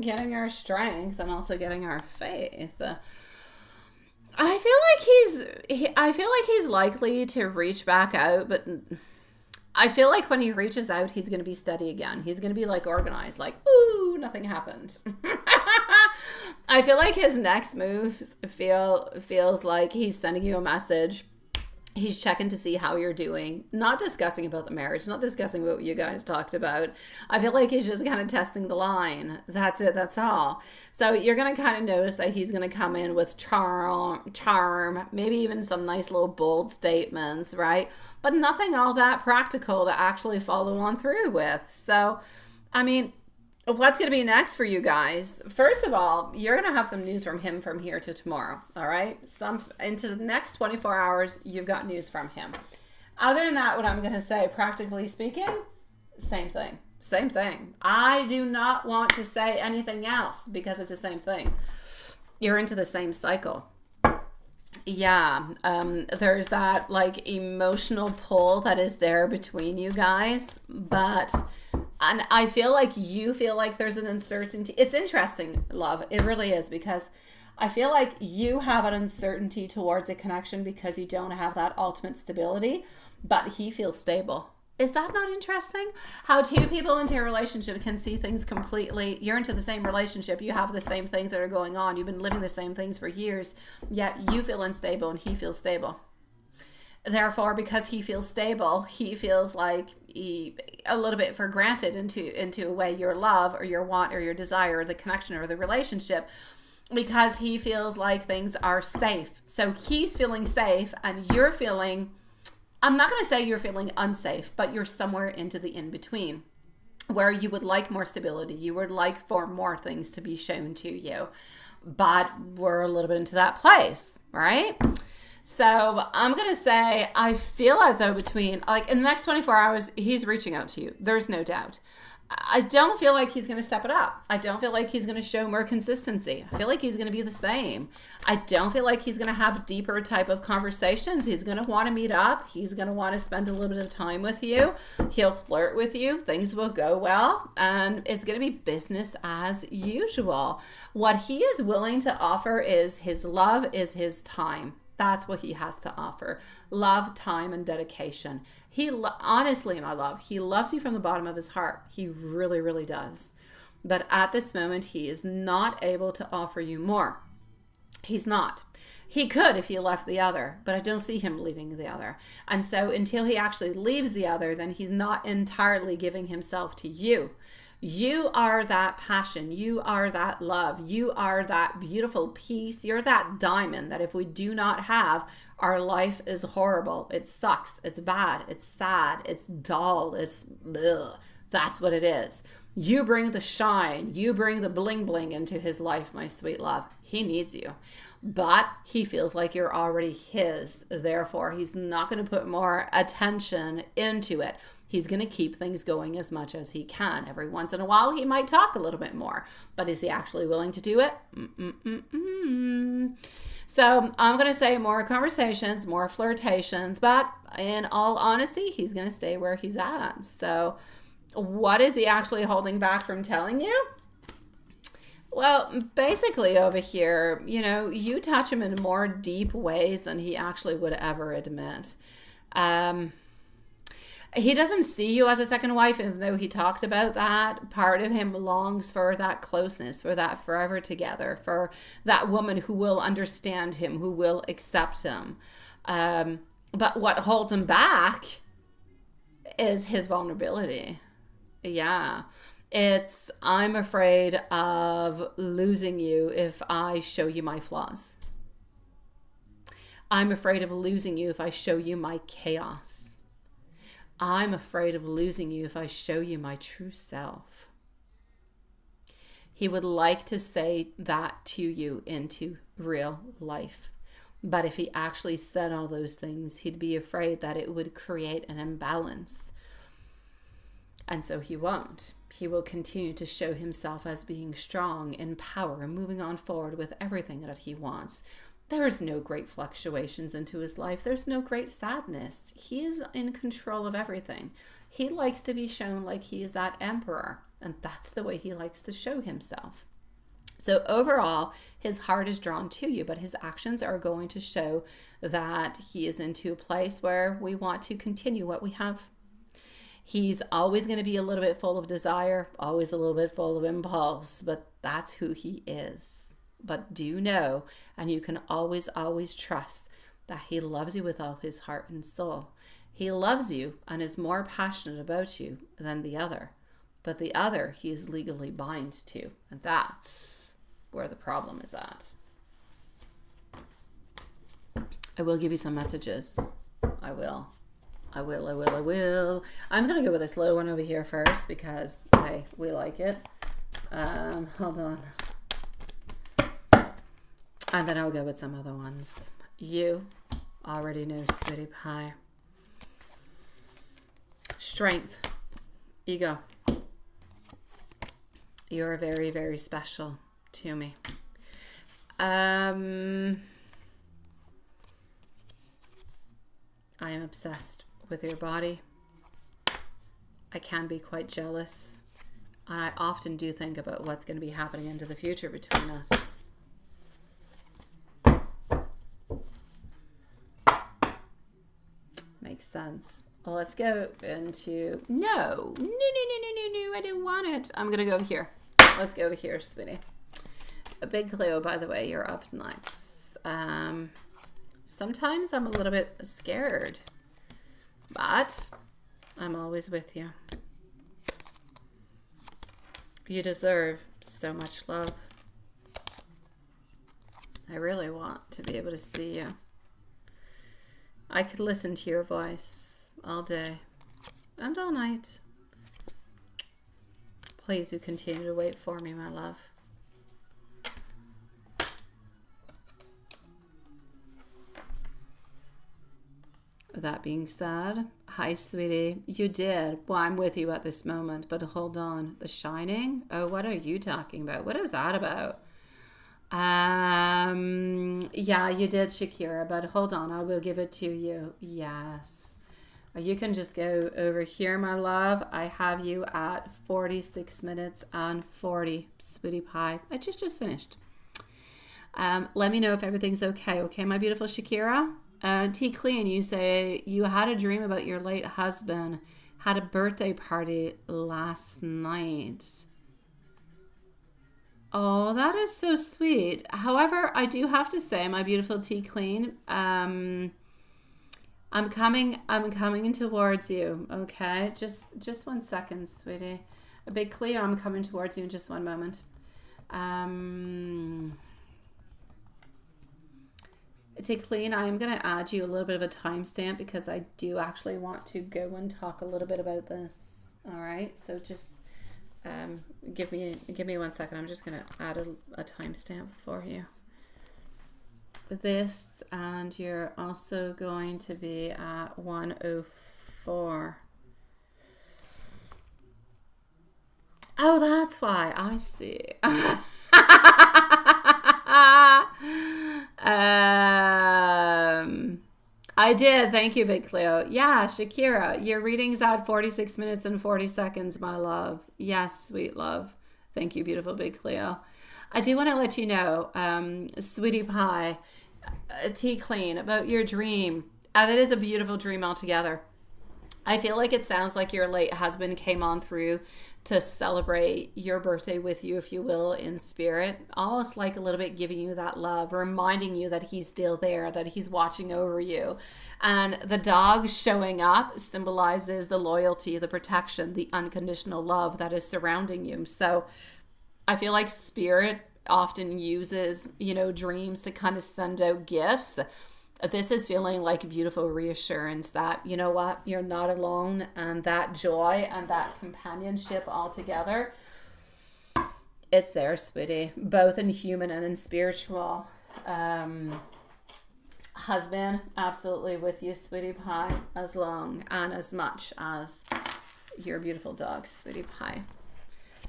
getting our strength, and also getting our faith. I feel like he's likely to reach back out, but I feel like when he reaches out, he's going to be steady again. He's going to be like organized, like, ooh, nothing happened. I feel like his next moves feels like he's sending you a message. He's checking to see how you're doing, not discussing about the marriage, not discussing what you guys talked about. I feel like he's just kind of testing the line. That's it. That's all. So you're going to kind of notice that he's going to come in with charm, maybe even some nice little bold statements, right? But nothing all that practical to actually follow on through with. So, I mean, what's going to be next for you guys? First of all, you're going to have some news from him from here to tomorrow. All right. Into the next 24 hours, you've got news from him. Other than that, what I'm going to say, practically speaking, same thing. Same thing. I do not want to say anything else because it's the same thing. You're into the same cycle. Yeah, there's that like emotional pull that is there between you guys, and I feel like you feel like there's an uncertainty. It's interesting, love. It really is, because I feel like you have an uncertainty towards a connection because you don't have that ultimate stability, but he feels stable. Is that not interesting? How two people into a relationship can see things completely. You're into the same relationship. You have the same things that are going on. You've been living the same things for years, yet you feel unstable and he feels stable. Therefore, because he feels stable, he feels like a little bit for granted into a way your love or your want or your desire or the connection or the relationship, because he feels like things are safe. So he's feeling safe and you're feeling, I'm not going to say you're feeling unsafe, but you're somewhere into the in-between where you would like more stability. You would like for more things to be shown to you, but we're a little bit into that place, right? So I'm going to say, I feel as though between, like in the next 24 hours, he's reaching out to you. There's no doubt. I don't feel like he's going to step it up. I don't feel like he's going to show more consistency. I feel like he's going to be the same. I don't feel like he's going to have deeper type of conversations. He's going to want to meet up. He's going to want to spend a little bit of time with you. He'll flirt with you. Things will go well. And it's going to be business as usual. What he is willing to offer is his love, is his time. That's what he has to offer. Love, time, and dedication. Honestly, my love, he loves you from the bottom of his heart. He really, really does. But at this moment, he is not able to offer you more. He's not. He could if he left the other, but I don't see him leaving the other. And so until he actually leaves the other, then he's not entirely giving himself to you. You are that passion. You are that love. You are that beautiful piece. You're that diamond that if we do not have, our life is horrible. It sucks. It's bad. It's sad. It's dull. It's ugh. That's what it is. You bring the shine. You bring the bling bling into his life, my sweet love. He needs you. But he feels like you're already his. Therefore, he's not going to put more attention into it. He's going to keep things going as much as he can. Every once in a while, he might talk a little bit more. But is he actually willing to do it? So I'm going to say more conversations, more flirtations. But in all honesty, he's going to stay where he's at. So what is he actually holding back from telling you? Well, basically over here, you know, you touch him in more deep ways than he actually would ever admit. He doesn't see you as a second wife, even though he talked about that. Part of him longs for that closeness, for that forever together, for that woman who will understand him, who will accept him. But what holds him back is his vulnerability. Yeah. It's, I'm afraid of losing you if I show you my flaws. I'm afraid of losing you if I show you my chaos. I'm afraid of losing you if I show you my true self. He would like to say that to you into real life. But if he actually said all those things, he'd be afraid that it would create an imbalance. And so he won't. He will continue to show himself as being strong, in power, and moving on forward with everything that he wants. There is no great fluctuations into his life. There's no great sadness. He is in control of everything. He likes to be shown like he is that emperor, and that's the way he likes to show himself. So overall, his heart is drawn to you, but his actions are going to show that he is into a place where we want to continue what we have. He's always going to be a little bit full of desire, always a little bit full of impulse, but that's who he is. But do know, and you can always, always trust that he loves you with all his heart and soul. He loves you and is more passionate about you than the other. But the other he is legally bound to. And that's where the problem is at. I will give you some messages. I will. I'm going to go with this little one over here first because, hey, we like it. Hold on. And then I'll go with some other ones. You already know, sweetie pie. Strength. Ego. You're very, very special to me. I am obsessed with your body. I can be quite jealous. And I often do think about what's going to be happening into the future between us. Makes sense. Well, let's go into... No, I don't want it. I'm going to go over here. Let's go over here, sweetie. A big Cleo, by the way, you're up next. Sometimes I'm a little bit scared, but I'm always with you. You deserve so much love. I really want to be able to see you. I could listen to your voice all day and all night. Please do continue to wait for me, my love. That being said, hi, sweetie. You did. Well, I'm with you at this moment, but hold on. The Shining? Oh, what are you talking about? What is that about? Yeah, you did, Shakira, but hold on. I will give it to you. Yes. You can just go over here, my love. I have you at 46 minutes and 40, sweetie pie. I just finished. Let me know if everything's okay. Okay, my beautiful Shakira? T. Clean, you say you had a dream about your late husband, had a birthday party last night. Oh, that is so sweet. However, I do have to say, my beautiful T. Clean, I'm coming towards you. Okay, just 1 second, sweetie. A big Cleo, I'm coming towards you in just one moment. Take Clean, I'm going to add you a little bit of a timestamp because I do actually want to go and talk a little bit about this. All right, so just give me 1 second. I'm just going to add a timestamp for you. This, and you're also going to be at 104. Oh, that's why. I see. I did. Thank you, Big Cleo. Yeah, Shakira, your reading's at 46 minutes and 40 seconds, my love. Yes, sweet love. Thank you, beautiful Big Cleo. I do want to let you know, Sweetie Pie, Tea Clean, about your dream. That is a beautiful dream altogether. I feel like it sounds like your late husband came on through to celebrate your birthday with you, if you will, in spirit. Almost like a little bit giving you that love, reminding you that he's still there, that he's watching over you. And the dog showing up symbolizes the loyalty, the protection, the unconditional love that is surrounding you. So I feel like spirit often uses, dreams to kind of send out gifts. This is feeling like a beautiful reassurance that, you know what, you're not alone, and that joy and that companionship all together, it's there, sweetie, both in human and in spiritual. Husband, absolutely with you, Sweetie Pie, as long and as much as your beautiful dog, Sweetie Pie.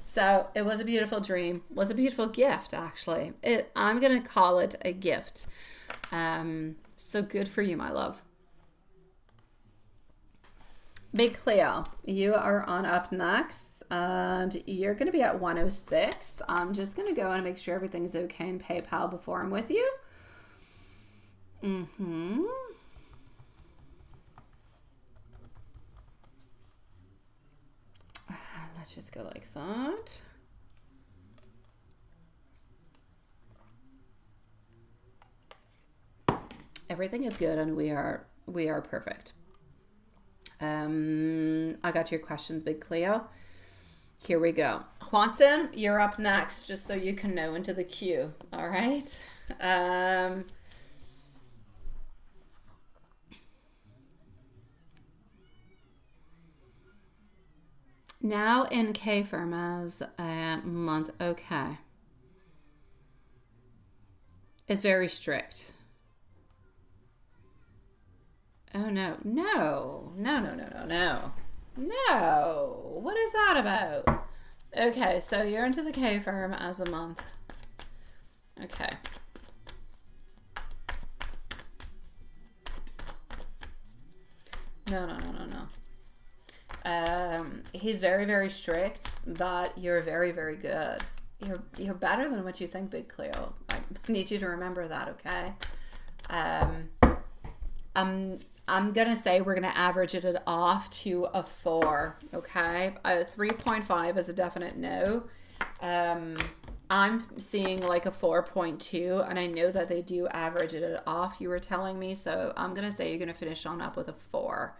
So it was a beautiful dream, was a beautiful gift, actually. I'm going to call it a gift. So good for you, my love. Big Cleo, you are on up next, and you're going to be at 106. I'm just going to go and make sure everything's okay in PayPal before I'm with you. Let's just go like that. Everything is good, and we are perfect. I got your questions, Big Cleo. Here we go. Juanson, you're up next, just so you can know, into the queue. All right. Now in K firm as a month. Okay. It's very strict. Oh, no. No. What is that about? Okay, so you're into the K firm as a month. Okay. No. He's very, very strict, but you're very, very good. You're better than what you think, Big Cleo. I need you to remember that, okay? I'm going to say we're going to average it off to a 4, okay? 3.5 is a definite no. I'm seeing like a 4.2, and I know that they do average it off, you were telling me, so I'm going to say you're going to finish on up with a 4.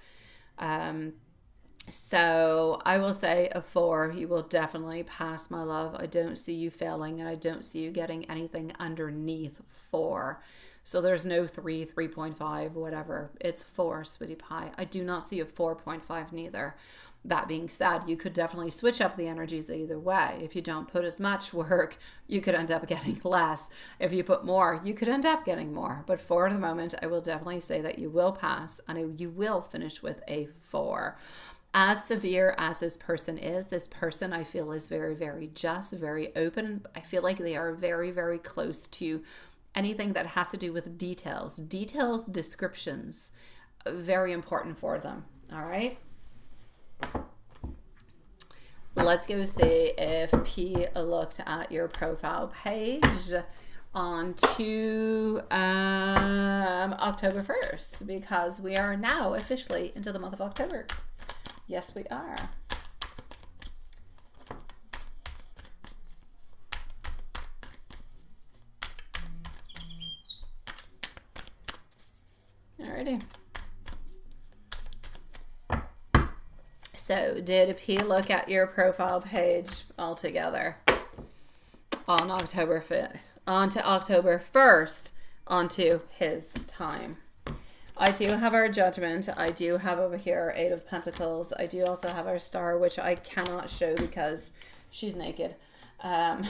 So I will say a 4. You will definitely pass, my love. I don't see you failing, and I don't see you getting anything underneath 4. So there's no 3, 3.5, whatever. It's 4, Sweetie Pie. I do not see a 4.5 neither. That being said, you could definitely switch up the energies either way. If you don't put as much work, you could end up getting less. If you put more, you could end up getting more. But for the moment, I will definitely say that you will pass, and you will finish with a 4. As severe as this person I feel is very, very just, very open. I feel like they are very, very close to anything that has to do with details, descriptions, very important for them. All right. Let's go see if P looked at your profile page on to October 1st, because we are now officially into the month of October. Yes, we are. Alrighty. So, did P look at your profile page altogether on October 5th, on to October 1st, onto his time? I do have our Judgment. I do have over here 8 of Pentacles. I do also have our Star, which I cannot show because she's naked. So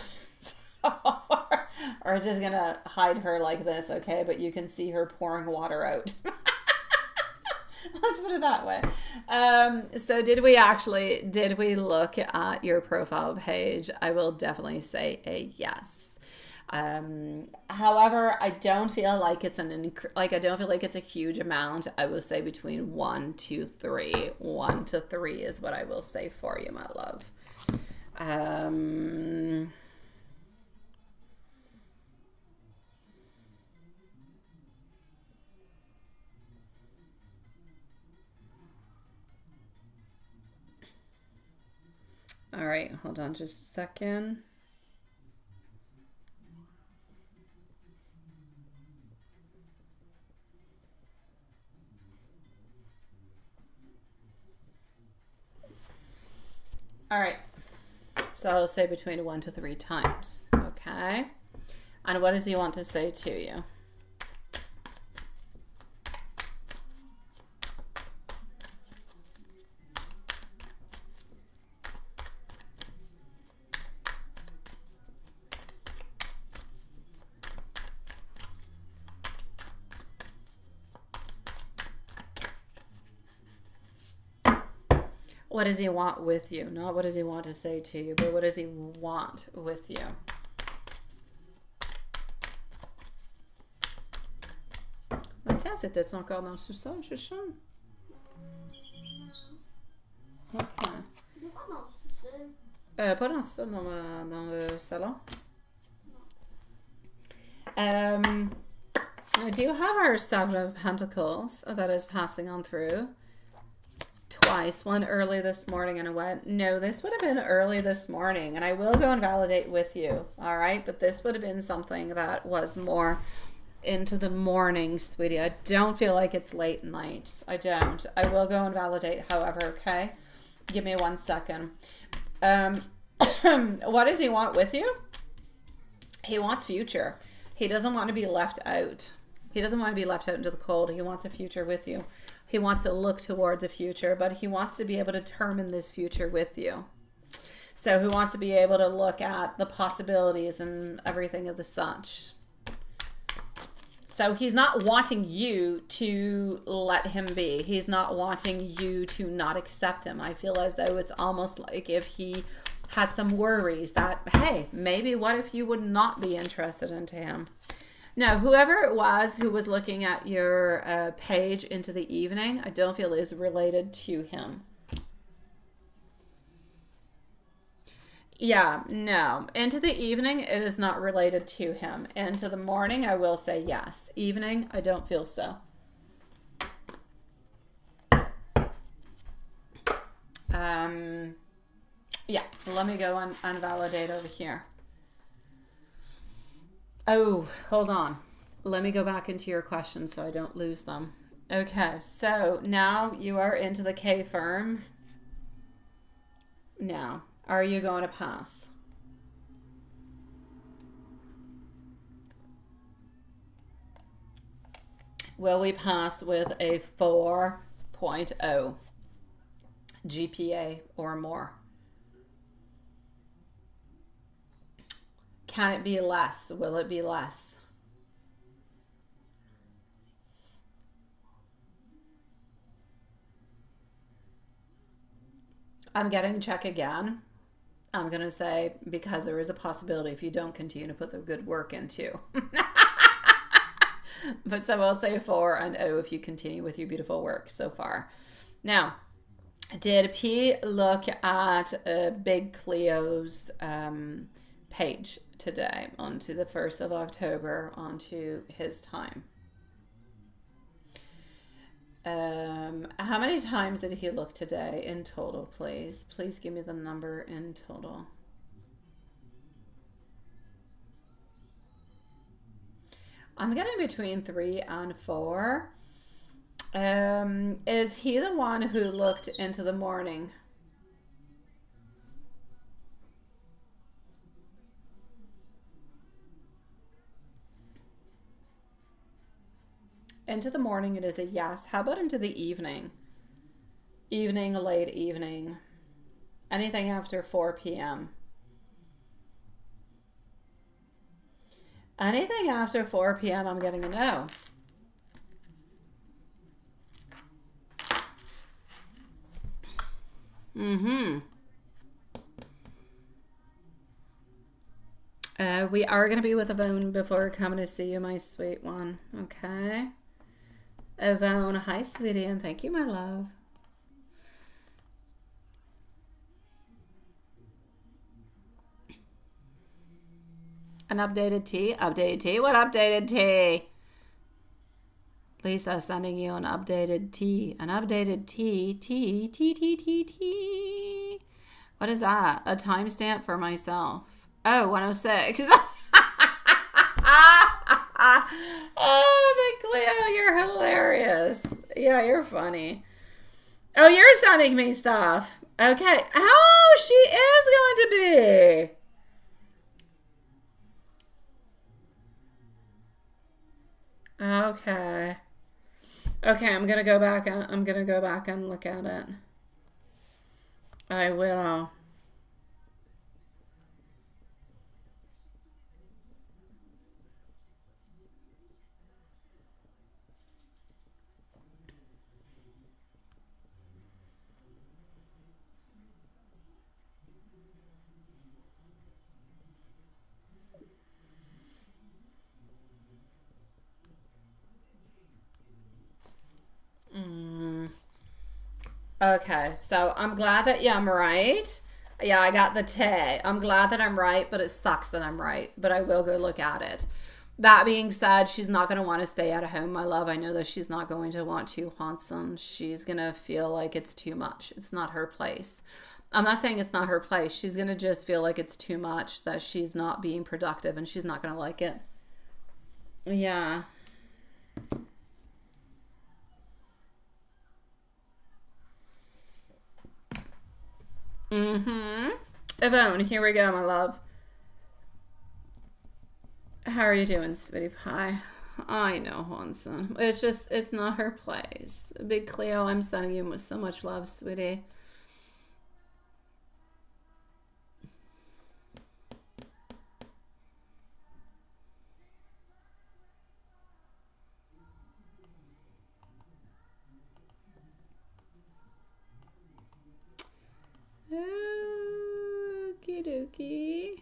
we're just going to hide her like this, okay? But you can see her pouring water out. Let's put it that way. So did we look at your profile page? I will definitely say a yes. However, I don't feel like it's I don't feel like it's a huge amount. I will say between 1 to 3. 1 to 3 is what I will say for you, my love. All right, hold on just a second. All right, so I'll say between 1 to 3 times, okay? And what does he want to say to you? What does he want with you? Not what does he want to say to you, but what does he want with you? Tiens, c'était encore dans le sous-sol, Chuchon? Ok. Pas dans le sous-sol, dans le salon. Do you have our Seven of Pentacles that is passing on through? Twice, one early this morning and I went, no, this would have been early this morning and I will go and validate with you, all right? But this would have been something that was more into the morning, sweetie. I don't feel like it's late night. I don't. I will go and validate, however, okay? Give me 1 second. What does he want with you? He wants future. He doesn't want to be left out. He doesn't want to be left out into the cold. He wants a future with you. He wants to look towards a future, but he wants to be able to determine this future with you. So he wants to be able to look at the possibilities and everything of the such. So he's not wanting you to let him be. He's not wanting you to not accept him. I feel as though it's almost like if he has some worries that, hey, maybe what if you would not be interested into him? Now, whoever it was who was looking at your page into the evening, I don't feel is related to him. Yeah, no. Into the evening, it is not related to him. Into the morning, I will say yes. Evening, I don't feel so. Yeah, let me go and validate over here. Oh, hold on. Let me go back into your questions so I don't lose them. Okay, so now you are into the K firm. Now, are you going to pass? Will we pass with a 4.0 GPA or more? Can it be less? Will it be less? I'm getting check again. I'm going to say because there is a possibility if you don't continue to put the good work into. But so I'll say 4 and 0 if you continue with your beautiful work so far. Now, did P look at Big Cleo's page today onto the 1st of October onto his time? How many times did he look today in total, please? Please give me the number in total. I'm getting between 3 and 4. Is he the one who looked into the morning? Into the morning, it is a yes. How about into the evening? Evening, late evening. Anything after 4 p.m. Anything after 4 p.m., I'm getting a no. We are going to be with Yvonne before coming to see you, my sweet one. Okay. Yvonne, hi, sweetie, and thank you, my love. An updated tea? Updated tea? What updated tea? Lisa sending you an updated tea. An updated tea. Tea. What is that? A timestamp for myself. Oh, 106. Oh, Cleo, you're hilarious. Yeah, you're funny. Oh, you're sending me stuff. Okay. Oh, she is going to be. Okay. Okay, I'm gonna go back and look at it. I will. Okay, so I'm glad that, yeah, I'm right. Yeah, I got the tea. I'm glad that I'm right, but it sucks that I'm right. But I will go look at it. That being said, she's not going to want to stay at home, my love. I know that she's not going to want to, Hanson. She's going to feel like it's too much. It's not her place. I'm not saying it's not her place. She's going to just feel like it's too much, that she's not being productive, and she's not going to like it. Yeah. Yvonne, here we go, my love. How are you doing, sweetie pie? I know, Hanson. It's not her place. Big Cleo, I'm sending you so much love, sweetie. Okie dokie.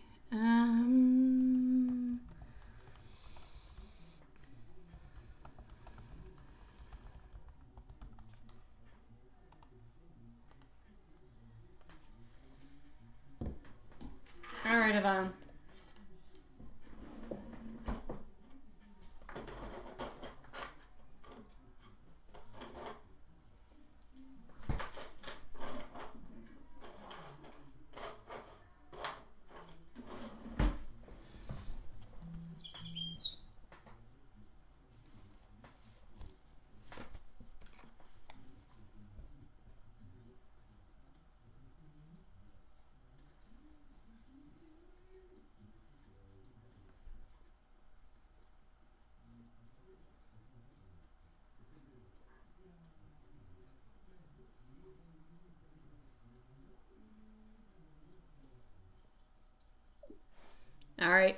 All right, Yvonne. All right.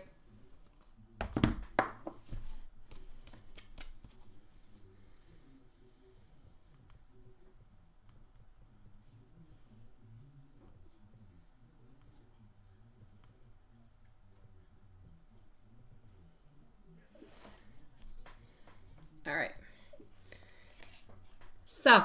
All right. So,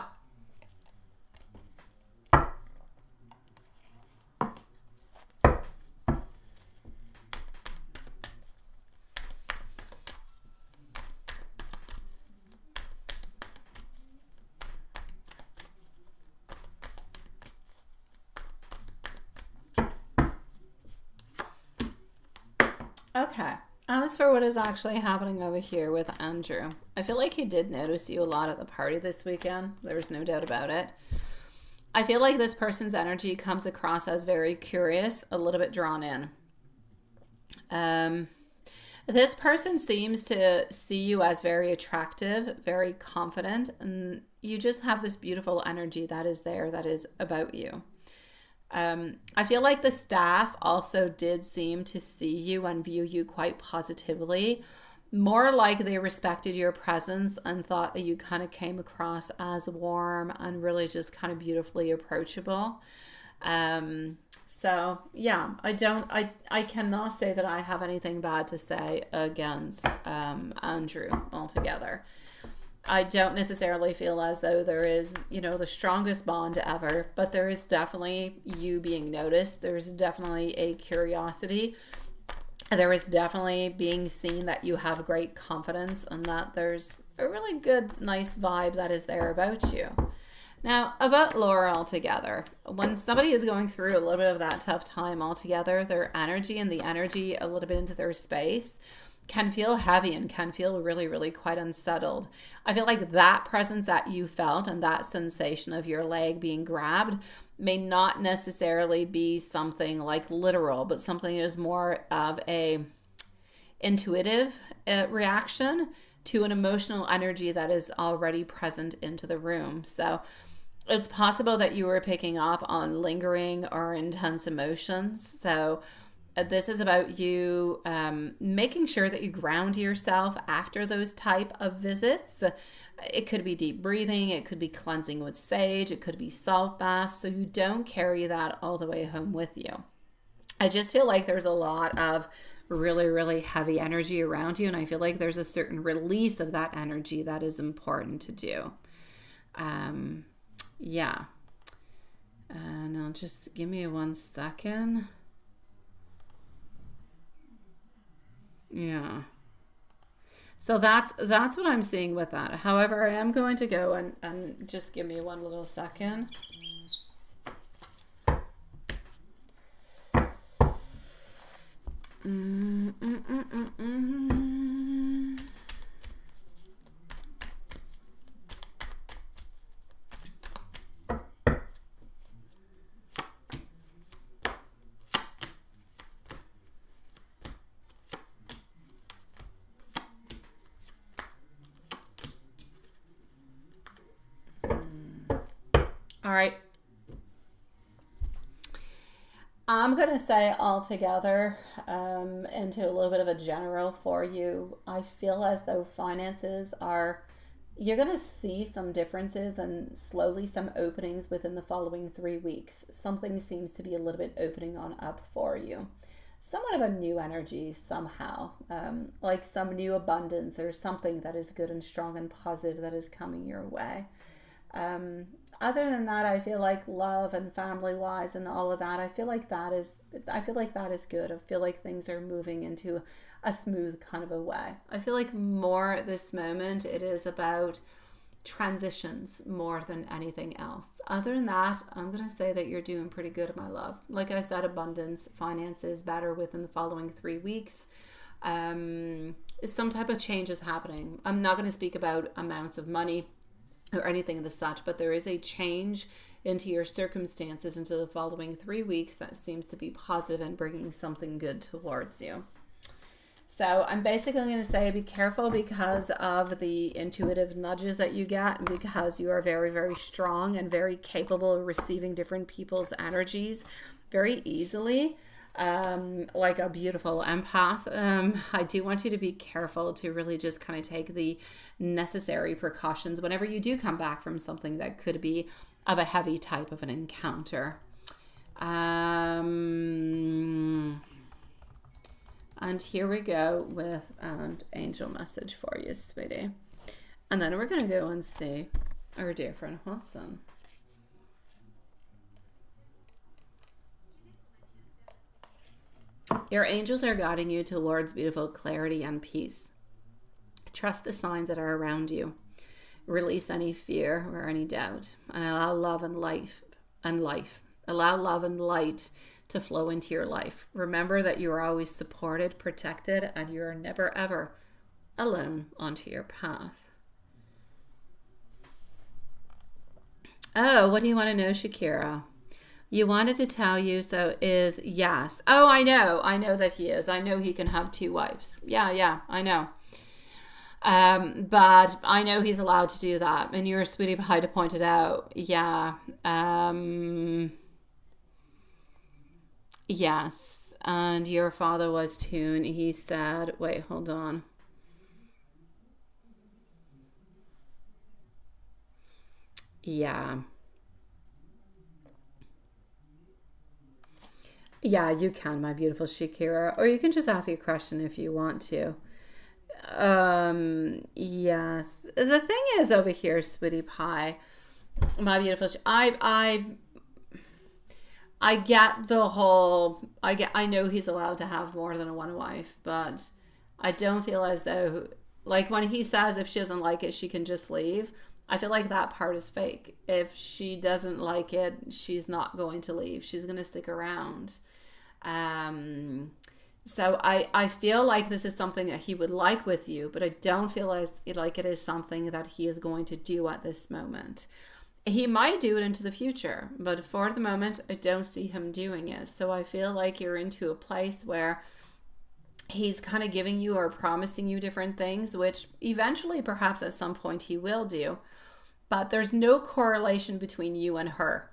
okay. As for what is actually happening over here with Andrew, I feel like he did notice you a lot at the party this weekend. There's no doubt about it. I feel like this person's energy comes across as very curious, a little bit drawn in. This person seems to see you as very attractive, very confident, and you just have this beautiful energy that is there, that is about you. I feel like the staff also did seem to see you and view you quite positively, more like they respected your presence and thought that you kind of came across as warm and really just kind of beautifully approachable. So yeah, I cannot say that I have anything bad to say against Andrew altogether. I don't necessarily feel as though there is, the strongest bond ever, but there is definitely you being noticed. There's definitely a curiosity. There is definitely being seen that you have great confidence and that there's a really good, nice vibe that is there about you. Now, about Laura altogether, when somebody is going through a little bit of that tough time altogether, their energy and the energy a little bit into their space can feel heavy and can feel really, really quite unsettled. I feel like that presence that you felt and that sensation of your leg being grabbed may not necessarily be something like literal, but something that is more of a intuitive reaction to an emotional energy that is already present into the room. So it's possible that you were picking up on lingering or intense emotions. So this is about you making sure that you ground yourself after those type of visits. It could be deep breathing, it could be cleansing with sage, it could be salt baths, so you don't carry that all the way home with you. I just feel like there's a lot of really, really heavy energy around you, and I feel like there's a certain release of that energy that is important to do. Yeah. Now just give me 1 second. Yeah. So that's what I'm seeing with that. However, I am going to go and just give me 1 little second. All right. I'm going to say altogether into a little bit of a general for you. I feel as though finances you're going to see some differences and slowly some openings within the following 3 weeks. Something seems to be a little bit opening on up for you. Somewhat of a new energy somehow, like some new abundance or something that is good and strong and positive that is coming your way. Other than that, I feel like love and family wise and all of that, I feel like that is good. I feel like things are moving into a smooth kind of a way. I feel like more at this moment, it is about transitions more than anything else. Other than that, I'm going to say that you're doing pretty good, my love. Like I said, abundance, finances better within the following 3 weeks. Some type of change is happening. I'm not going to speak about amounts of money or anything of the such, but there is a change into your circumstances into the following 3 weeks that seems to be positive and bringing something good towards you. So I'm basically going to say be careful because of the intuitive nudges that you get and because you are very, very strong and very capable of receiving different people's energies very easily. Like a beautiful empath. I do want you to be careful to really just kind of take the necessary precautions whenever you do come back from something that could be of a heavy type of an encounter. And here we go with an angel message for you, sweetie. And then we're going to go and see our dear friend Watson. Your angels are guiding you towards beautiful clarity and peace. Trust the signs that are around you. Release any fear or any doubt and allow love and life. Allow love and light to flow into your life. Remember that you are always supported, protected, and you are never ever alone onto your path. Oh, what do you want to know, Shakira? You wanted to tell you, so is yes. Oh, I know that he is. I know he can have 2 wives. Yeah, I know. But I know he's allowed to do that. And you're a sweetie pie to point it out. Yeah. Yes. And your father was too. And he said, wait, hold on. Yeah. Yeah, you can, my beautiful Shakira. Or you can just ask a question if you want to. Yes. The thing is over here, sweetie pie, my beautiful, I get the whole, I know he's allowed to have more than one wife, but I don't feel as though, like when he says if she doesn't like it, she can just leave. I feel like that part is fake. If she doesn't like it, she's not going to leave. She's going to stick around. Um, so I feel like this is something that he would like with you, but I don't feel like it is something that he is going to do at this moment. He might do it into the future, but for the moment, I don't see him doing it. So I feel like you're into a place where he's kind of giving you or promising you different things, which eventually, perhaps at some point, he will do. But there's no correlation between you and her.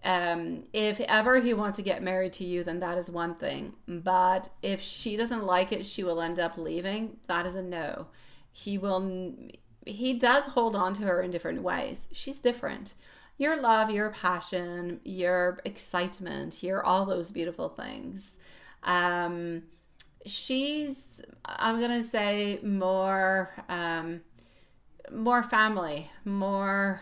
If ever he wants to get married to you, then that is one thing. But if she doesn't like it, she will end up leaving. That is a no. He will. He does hold on to her in different ways. She's different. Your love, your passion, your excitement, your all those beautiful things. She's, I'm gonna say, more family, more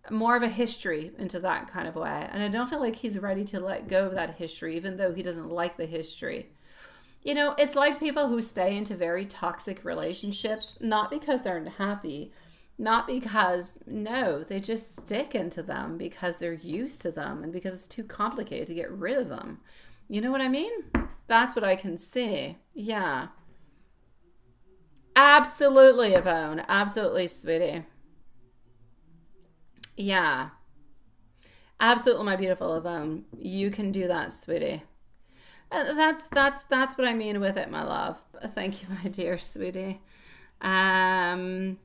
of a history into that kind of way. And I don't feel like he's ready to let go of that history, even though he doesn't like the history. You know, it's like people who stay into very toxic relationships, not because they're unhappy, not because, no, they just stick into them because they're used to them and because it's too complicated to get rid of them. You know what I mean? That's what I can see. Yeah. Absolutely, Yvonne. Absolutely, sweetie. Yeah. Absolutely, my beautiful Yvonne. You can do that, sweetie. That's what I mean with it, my love. Thank you, my dear sweetie. Um,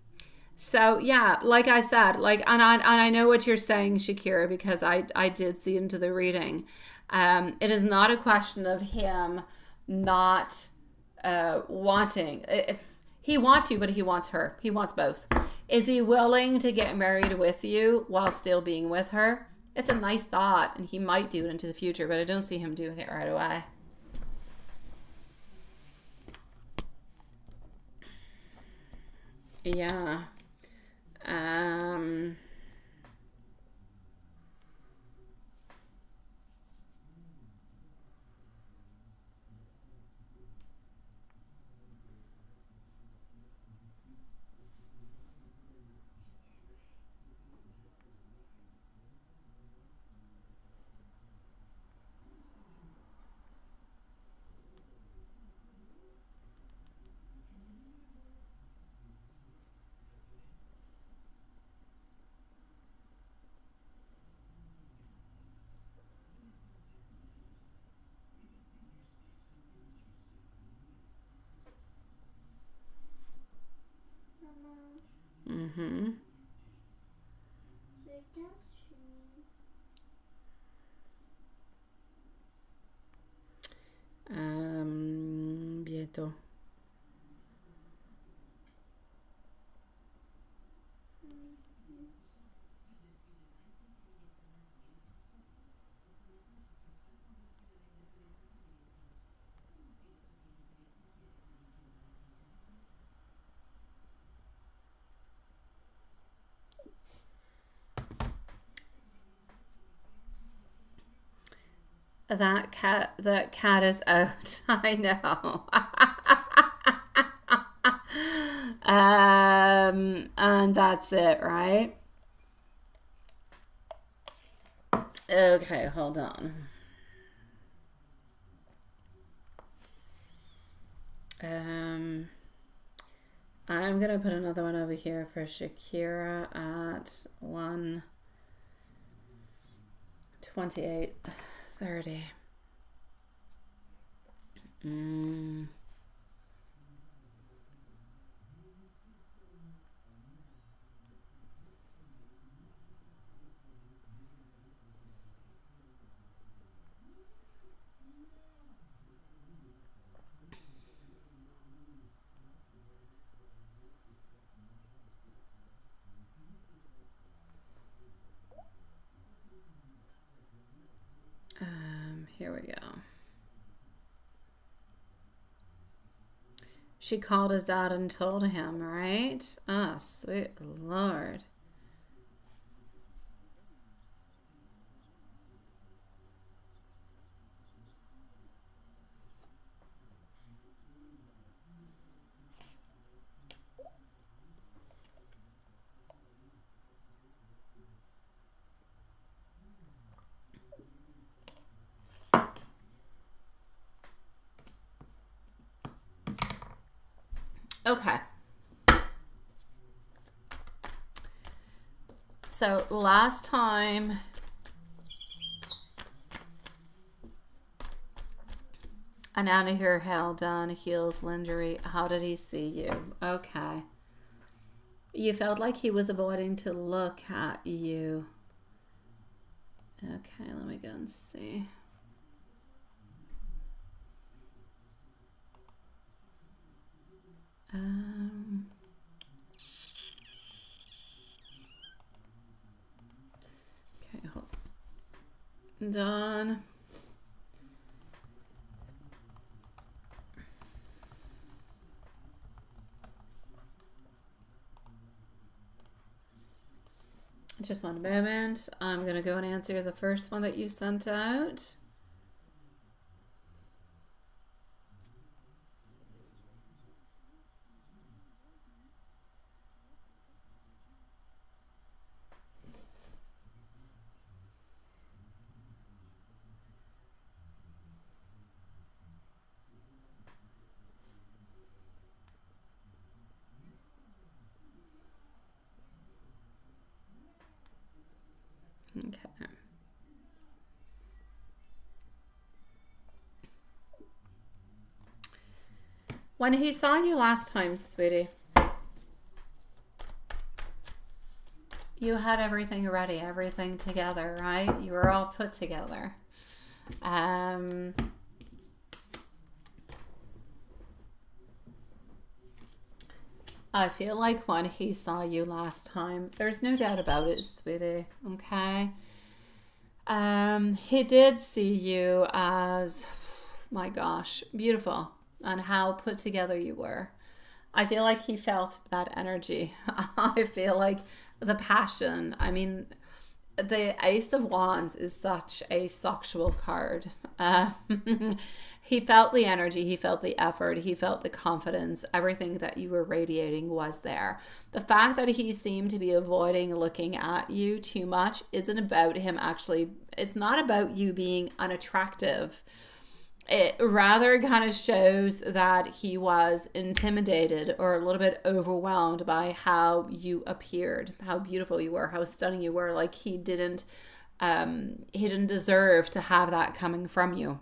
so yeah, like I said, and I know what you're saying, Shakira, because I did see into the reading. It is not a question of him not wanting. He wants you, but he wants her. He wants both. Is he willing to get married with you while still being with her? It's a nice thought, and he might do it into the future, but I don't see him doing it right away. Yeah. Um, Maman, mhm. c'est quand fini? Bientôt. That cat is out. I know. And that's it, right? Okay, hold on. Um, I'm gonna put another one over here for Shakira at 1:28:30. Mm. She called his dad and told him, right? Oh, sweet Lord. Okay. So last time an out of here held down heels Lingerie. How did he see you? Okay. You felt like he was avoiding to look at you. Okay, let me go and see. Okay, hold on. Done. Just 1 moment. I'm going to go and answer the first one that you sent out. Okay. When he saw you last time, sweetie, you had everything ready, everything together, right? You were all put together. I feel like when he saw you last time, there's no doubt about it, sweetie, okay? He did see you as, my gosh, beautiful, and how put together you were. I feel like he felt that energy. I feel like the passion. I mean, the Ace of Wands is such a sexual card. He felt the energy, he felt the effort, he felt the confidence. Everything that you were radiating was there. The fact that he seemed to be avoiding looking at you too much isn't about him actually, it's not about you being unattractive. It rather kind of shows that he was intimidated or a little bit overwhelmed by how you appeared, how beautiful you were, how stunning you were. Like he didn't deserve to have that coming from you.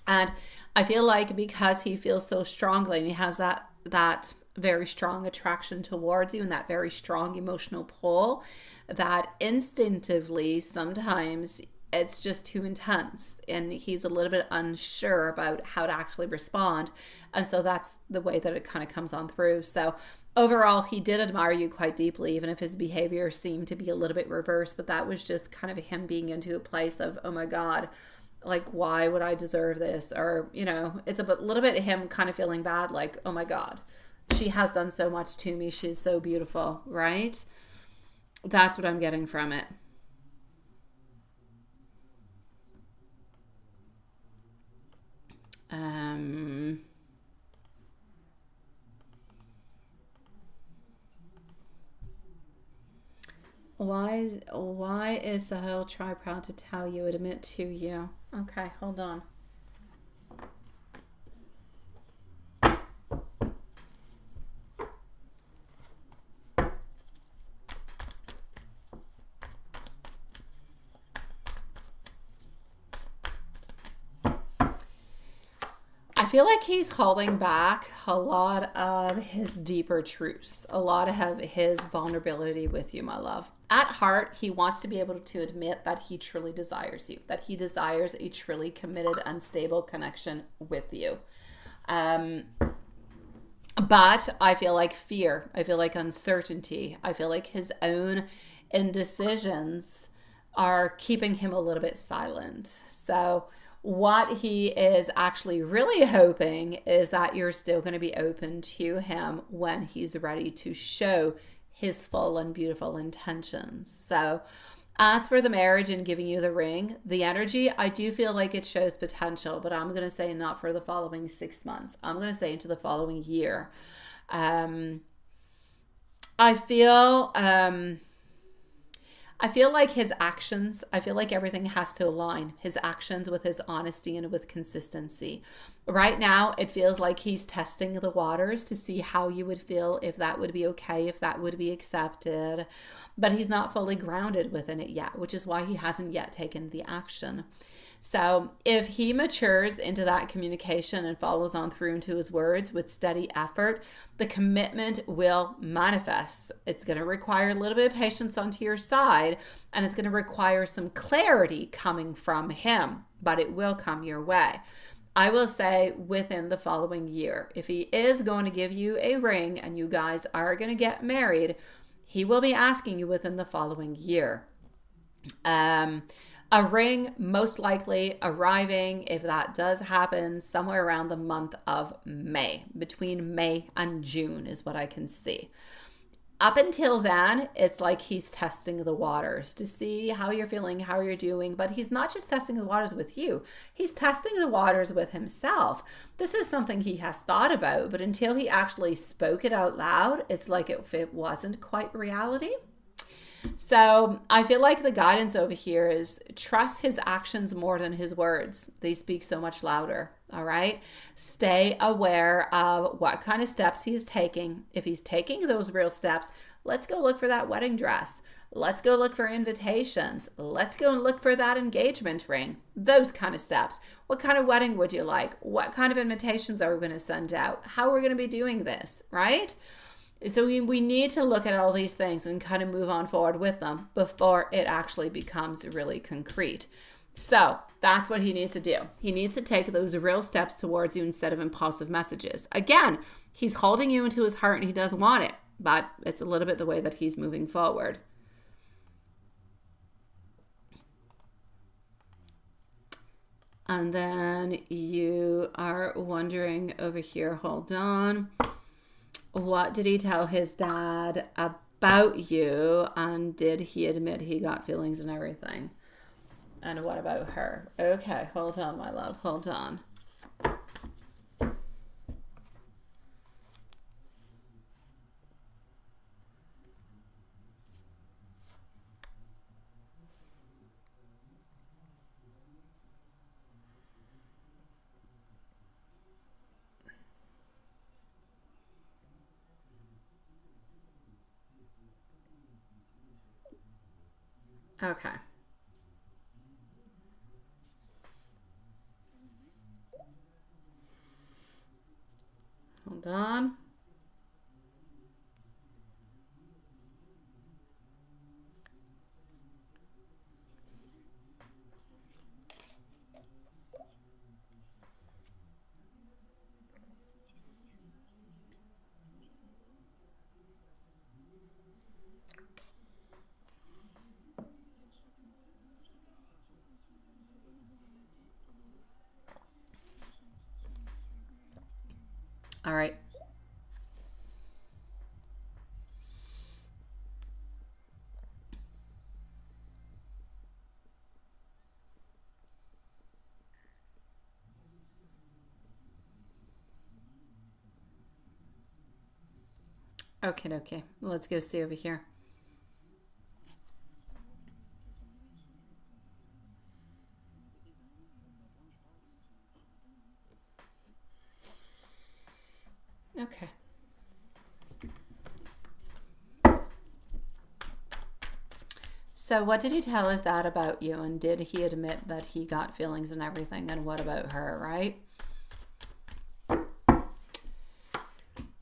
And I feel like because he feels so strongly and he has that very strong attraction towards you and that very strong emotional pull, that instinctively sometimes it's just too intense and he's a little bit unsure about how to actually respond. And so that's the way that it kind of comes on through. So overall, he did admire you quite deeply, even if his behavior seemed to be a little bit reversed. But that was just kind of him being into a place of, oh my God, like, why would I deserve this? Or, you know, it's a little bit him kind of feeling bad, like, oh my God, she has done so much to me. She's so beautiful, right? That's what I'm getting from it. Why is Sahel try proud to tell you, admit to you? Okay, hold on. I feel like he's holding back a lot of his deeper truths, a lot of his vulnerability with you, my love. At heart, he wants to be able to admit that he truly desires you, that he desires a truly committed, unstable connection with you. But I feel like fear, I feel like uncertainty, I feel like his own indecisions are keeping him a little bit silent. So What he is actually really hoping is that you're still going to be open to him when he's ready to show his full and beautiful intentions. So as for the marriage and giving you the ring, the energy, I do feel like it shows potential, but I'm going to say not for the following 6 months. I'm going to say into the following year. I feel like his actions, I feel like everything has to align, his actions with his honesty and with consistency. Right now, it feels like he's testing the waters to see how you would feel, if that would be okay, if that would be accepted. But he's not fully grounded within it yet, which is why he hasn't yet taken the action. So if he matures into that communication and follows on through into his words with steady effort, the commitment will manifest. It's going to require a little bit of patience onto your side, and it's going to require some clarity coming from him, but it will come your way. I will say within the following year, if he is going to give you a ring and you guys are going to get married, he will be asking you within the following year. A ring most likely arriving, if that does happen, somewhere around the month of May. Between May and June is what I can see. Up until then, it's like he's testing the waters to see how you're feeling, how you're doing. But he's not just testing the waters with you. He's testing the waters with himself. This is something he has thought about, but until he actually spoke it out loud, it's like it wasn't quite reality. So I feel like the guidance over here is trust his actions more than his words. They speak so much louder. All right. Stay aware of what kind of steps he is taking. If he's taking those real steps, let's go look for that wedding dress. Let's go look for invitations. Let's go and look for that engagement ring. Those kind of steps. What kind of wedding would you like? What kind of invitations are we going to send out? How are we going to be doing this? Right? So we need to look at all these things and kind of move on forward with them before it actually becomes really concrete. So that's what he needs to do. He needs to take those real steps towards you instead of impulsive messages. Again, he's holding you into his heart and he does want it, but it's a little bit the way that he's moving forward. And then you are wondering over here, hold on. What did he tell his dad about you? And did he admit he got feelings and everything? And what about her? Okay, hold on, my love. Hold on. Okay. Hold on. All right. Okay. Let's go see over here. Okay. So what did he tell us that about you? And did he admit that he got feelings and everything? And what about her, right?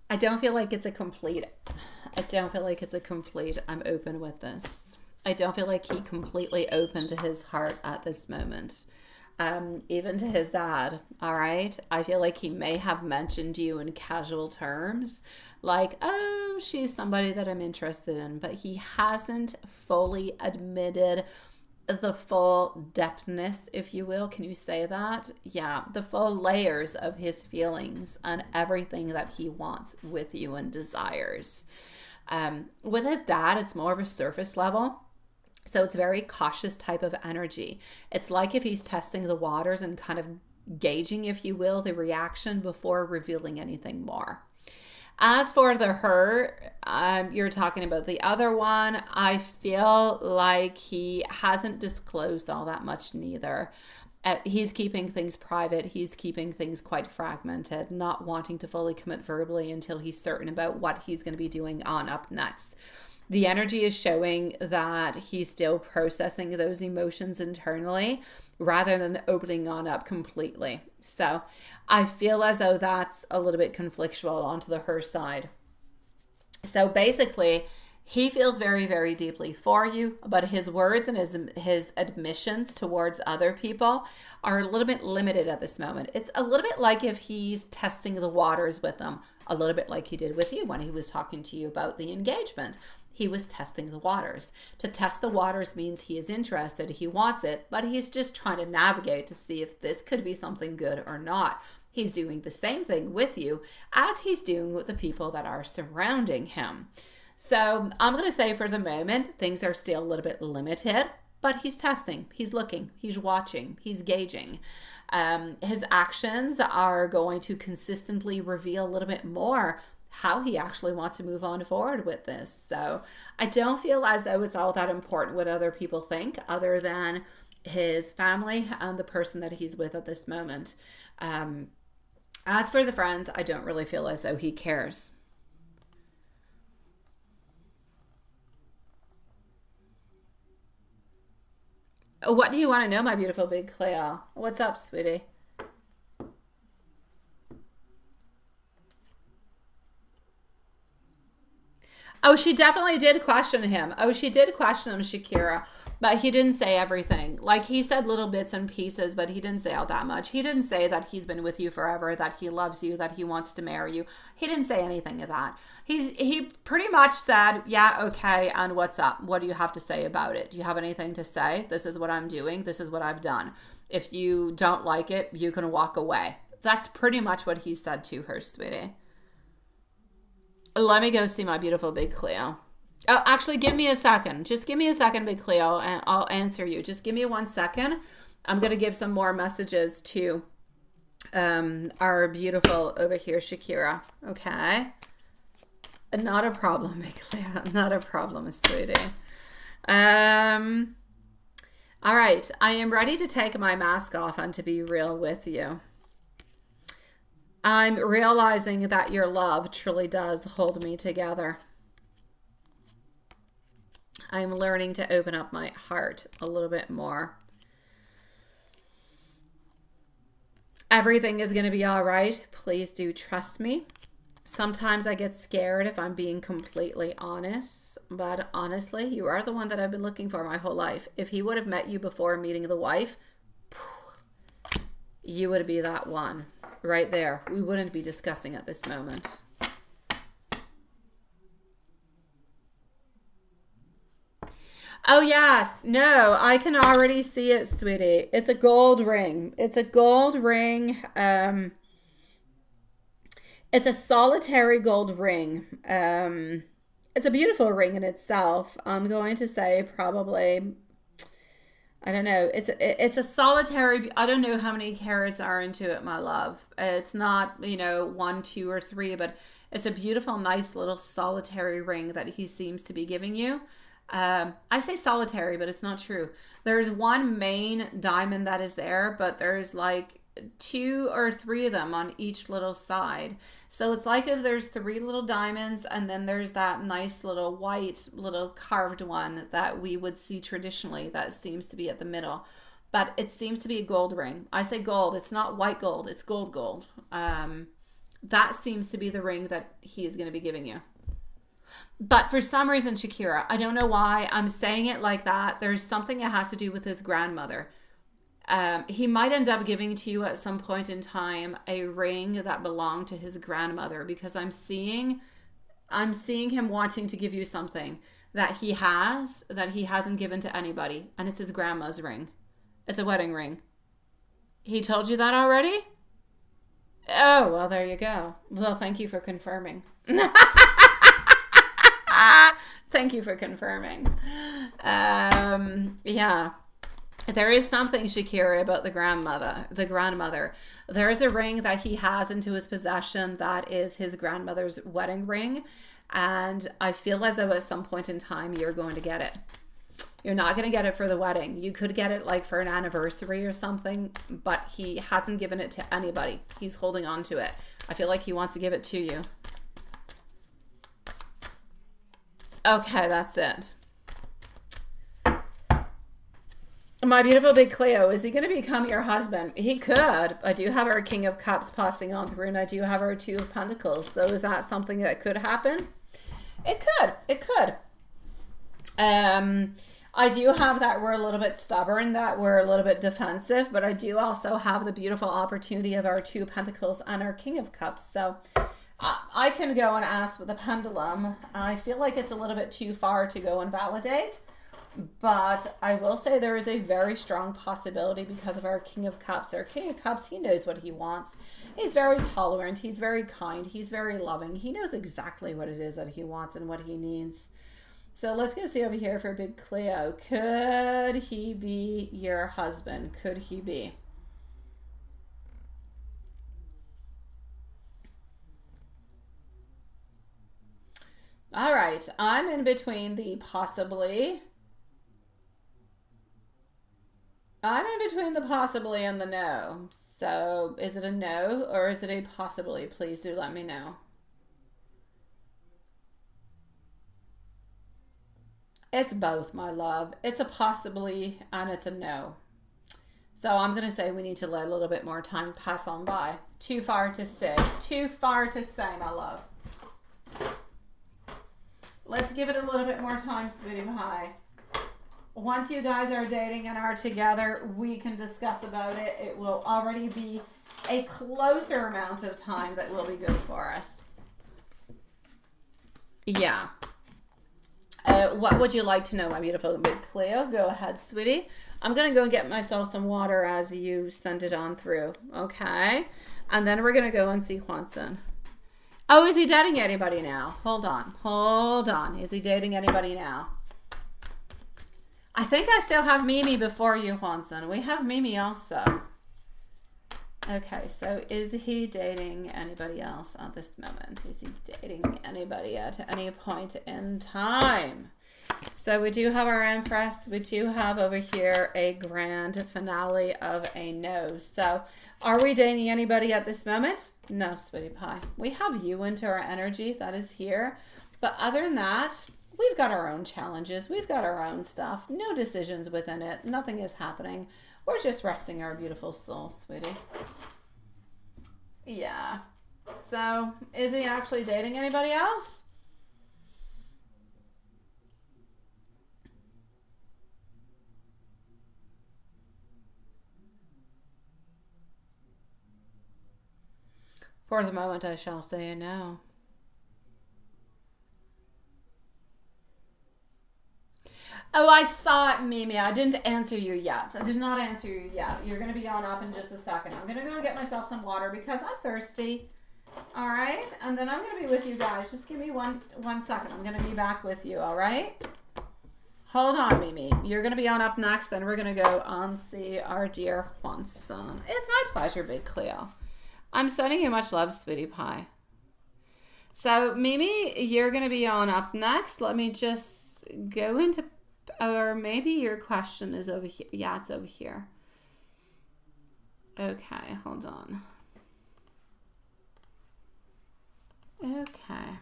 I don't feel like it's a complete, I'm open with this. I don't feel like he completely opened his heart at this moment. Even to his dad, all right? I feel like he may have mentioned you in casual terms, like, oh, she's somebody that I'm interested in, but he hasn't fully admitted the full depthness, if you will. Can you say that? Yeah, the full layers of his feelings and everything that he wants with you and desires. With his dad, it's more of a surface level. So it's very cautious type of energy. It's like if he's testing the waters and kind of gauging, if you will, the reaction before revealing anything more. As for the her, you're talking about the other one. I feel like he hasn't disclosed all that much neither. He's keeping things private. He's keeping things quite fragmented, not wanting to fully commit verbally until he's certain about what he's going to be doing on up next. The energy is showing that he's still processing those emotions internally rather than opening on up completely. So I feel as though that's a little bit conflictual onto the her side. So basically, he feels very, very deeply for you, but his words and his admissions towards other people are a little bit limited at this moment. It's a little bit like if he's testing the waters with them, a little bit like he did with you when he was talking to you about the engagement. He was testing the waters. To test the waters means he is interested, he wants it, but he's just trying to navigate to see if this could be something good or not. He's doing the same thing with you as he's doing with the people that are surrounding him. So I'm going to say for the moment, things are still a little bit limited, but he's testing, he's looking, he's watching, he's gauging. His actions are going to consistently reveal a little bit more how he actually wants to move on forward with this. So I don't feel as though it's all that important what other people think, other than his family and the person that he's with at this moment. As for the friends, I don't really feel as though he cares. What do you want to know, my beautiful big Cleo? What's up, sweetie? Oh, she definitely did question him. Oh, she did question him, Shakira. But he didn't say everything. Like, he said little bits and pieces, but he didn't say all that much. He didn't say that he's been with you forever, that he loves you, that he wants to marry you. He didn't say anything of that. He pretty much said, yeah, okay, and what's up? What do you have to say about it? Do you have anything to say? This is what I'm doing. This is what I've done. If you don't like it, you can walk away. That's pretty much what he said to her, sweetie. Let me go see my beautiful big Cleo. Oh, actually, give me a second. Just give me a second, big Cleo, and I'll answer you. Just give me 1 second. I'm going to give some more messages to our beautiful over here, Shakira. Okay? Not a problem, big Cleo. Not a problem, sweetie. All right. I am ready to take my mask off and to be real with you. I'm realizing that your love truly does hold me together. I'm learning to open up my heart a little bit more. Everything is going to be all right. Please do trust me. Sometimes I get scared if I'm being completely honest, but honestly, you are the one that I've been looking for my whole life. If he would have met you before meeting the wife, you would be that one right there. We wouldn't be discussing at this moment. Oh, yes. No, I can already see it, sweetie. It's a gold ring. It's a gold ring. It's a solitary gold ring. It's a beautiful ring in itself. I'm going to say probably, I don't know. It's a solitary. I don't know how many carats are into it, my love. It's not, 1, 2, or 3, but it's a beautiful, nice little solitary ring that he seems to be giving you. I say solitary, but it's not true. There's one main diamond that is there, but there's like 2 or 3 of them on each little side. So it's like if there's 3 little diamonds, and then there's that nice little white little carved one that we would see traditionally that seems to be at the middle. But it seems to be a gold ring. I say gold. It's not white gold. It's gold. That seems to be the ring that he is going to be giving you. But for some reason, Shakira, I don't know why I'm saying it like that. There's something that has to do with his grandmother. He might end up giving to you at some point in time a ring that belonged to his grandmother, because I'm seeing him wanting to give you something that he hasn't given to anybody, and it's his grandma's ring. It's a wedding ring. He told you that already? Oh, well, there you go. Well, thank you for confirming. Thank you for confirming. Yeah. There is something, Shakira, about the grandmother. There is a ring that he has into his possession that is his grandmother's wedding ring. And I feel as though at some point in time you're going to get it. You're not going to get it for the wedding. You could get it like for an anniversary or something, but he hasn't given it to anybody. He's holding on to it. I feel like he wants to give it to you. Okay, that's it. My beautiful big Cleo, is he going to become your husband? He could. I do have our King of Cups passing on through, and I do have our Two of Pentacles. So is that something that could happen? It could. It could. I do have that we're a little bit stubborn, that we're a little bit defensive, but I do also have the beautiful opportunity of our Two of Pentacles and our King of Cups. So I can go and ask with the pendulum. I feel like it's a little bit too far to go and validate. But I will say there is a very strong possibility because of our King of Cups. Our King of Cups, he knows what he wants. He's very tolerant. He's very kind. He's very loving. He knows exactly what it is that he wants and what he needs. So let's go see over here for Big Cleo. Could he be your husband? Could he be? All right. I'm in between the possibly... I'm in between the possibly and the no. So is it a no or is it a possibly? Please do let me know. It's both, my love. It's a possibly and it's a no. So I'm going to say we need to let a little bit more time pass on by. Too far to say. Too far to say, my love. Let's give it a little bit more time, sweetie pie. Once you guys are dating and are together, we can discuss about it. It will already be a closer amount of time that will be good for us. Yeah. What would you like to know, my beautiful big Cleo? Go ahead, sweetie. I'm going to go and get myself some water as you send it on through. Okay? And then we're going to go and see Juanson. Oh, is he dating anybody now? Hold on. Hold on. Is he dating anybody now? I think I still have Mimi before you, Juanson. We have Mimi also. Okay, so is he dating anybody else at this moment? Is he dating anybody at any point in time? So we do have our Empress. We do have over here a grand finale of a no. So are we dating anybody at this moment? No, sweetie pie. We have you into our energy that is here. But other than that, we've got our own challenges. We've got our own stuff. No decisions within it. Nothing is happening. We're just resting our beautiful soul, sweetie. Yeah. So, is he actually dating anybody else? For the moment, I shall say no. Oh, I saw it, Mimi. I didn't answer you yet. I did not answer you yet. You're going to be on up in just a second. I'm going to go and get myself some water because I'm thirsty. All right? And then I'm going to be with you guys. Just give me one second. I'm going to be back with you, all right? Hold on, Mimi. You're going to be on up next. Then we're going to go and see our dear Juanson. It's my pleasure, Big Cleo. I'm sending you much love, sweetie pie. So, Mimi, you're going to be on up next. Let me just go into... Or maybe your question is over here. Yeah, it's over here. Okay, hold on. Okay.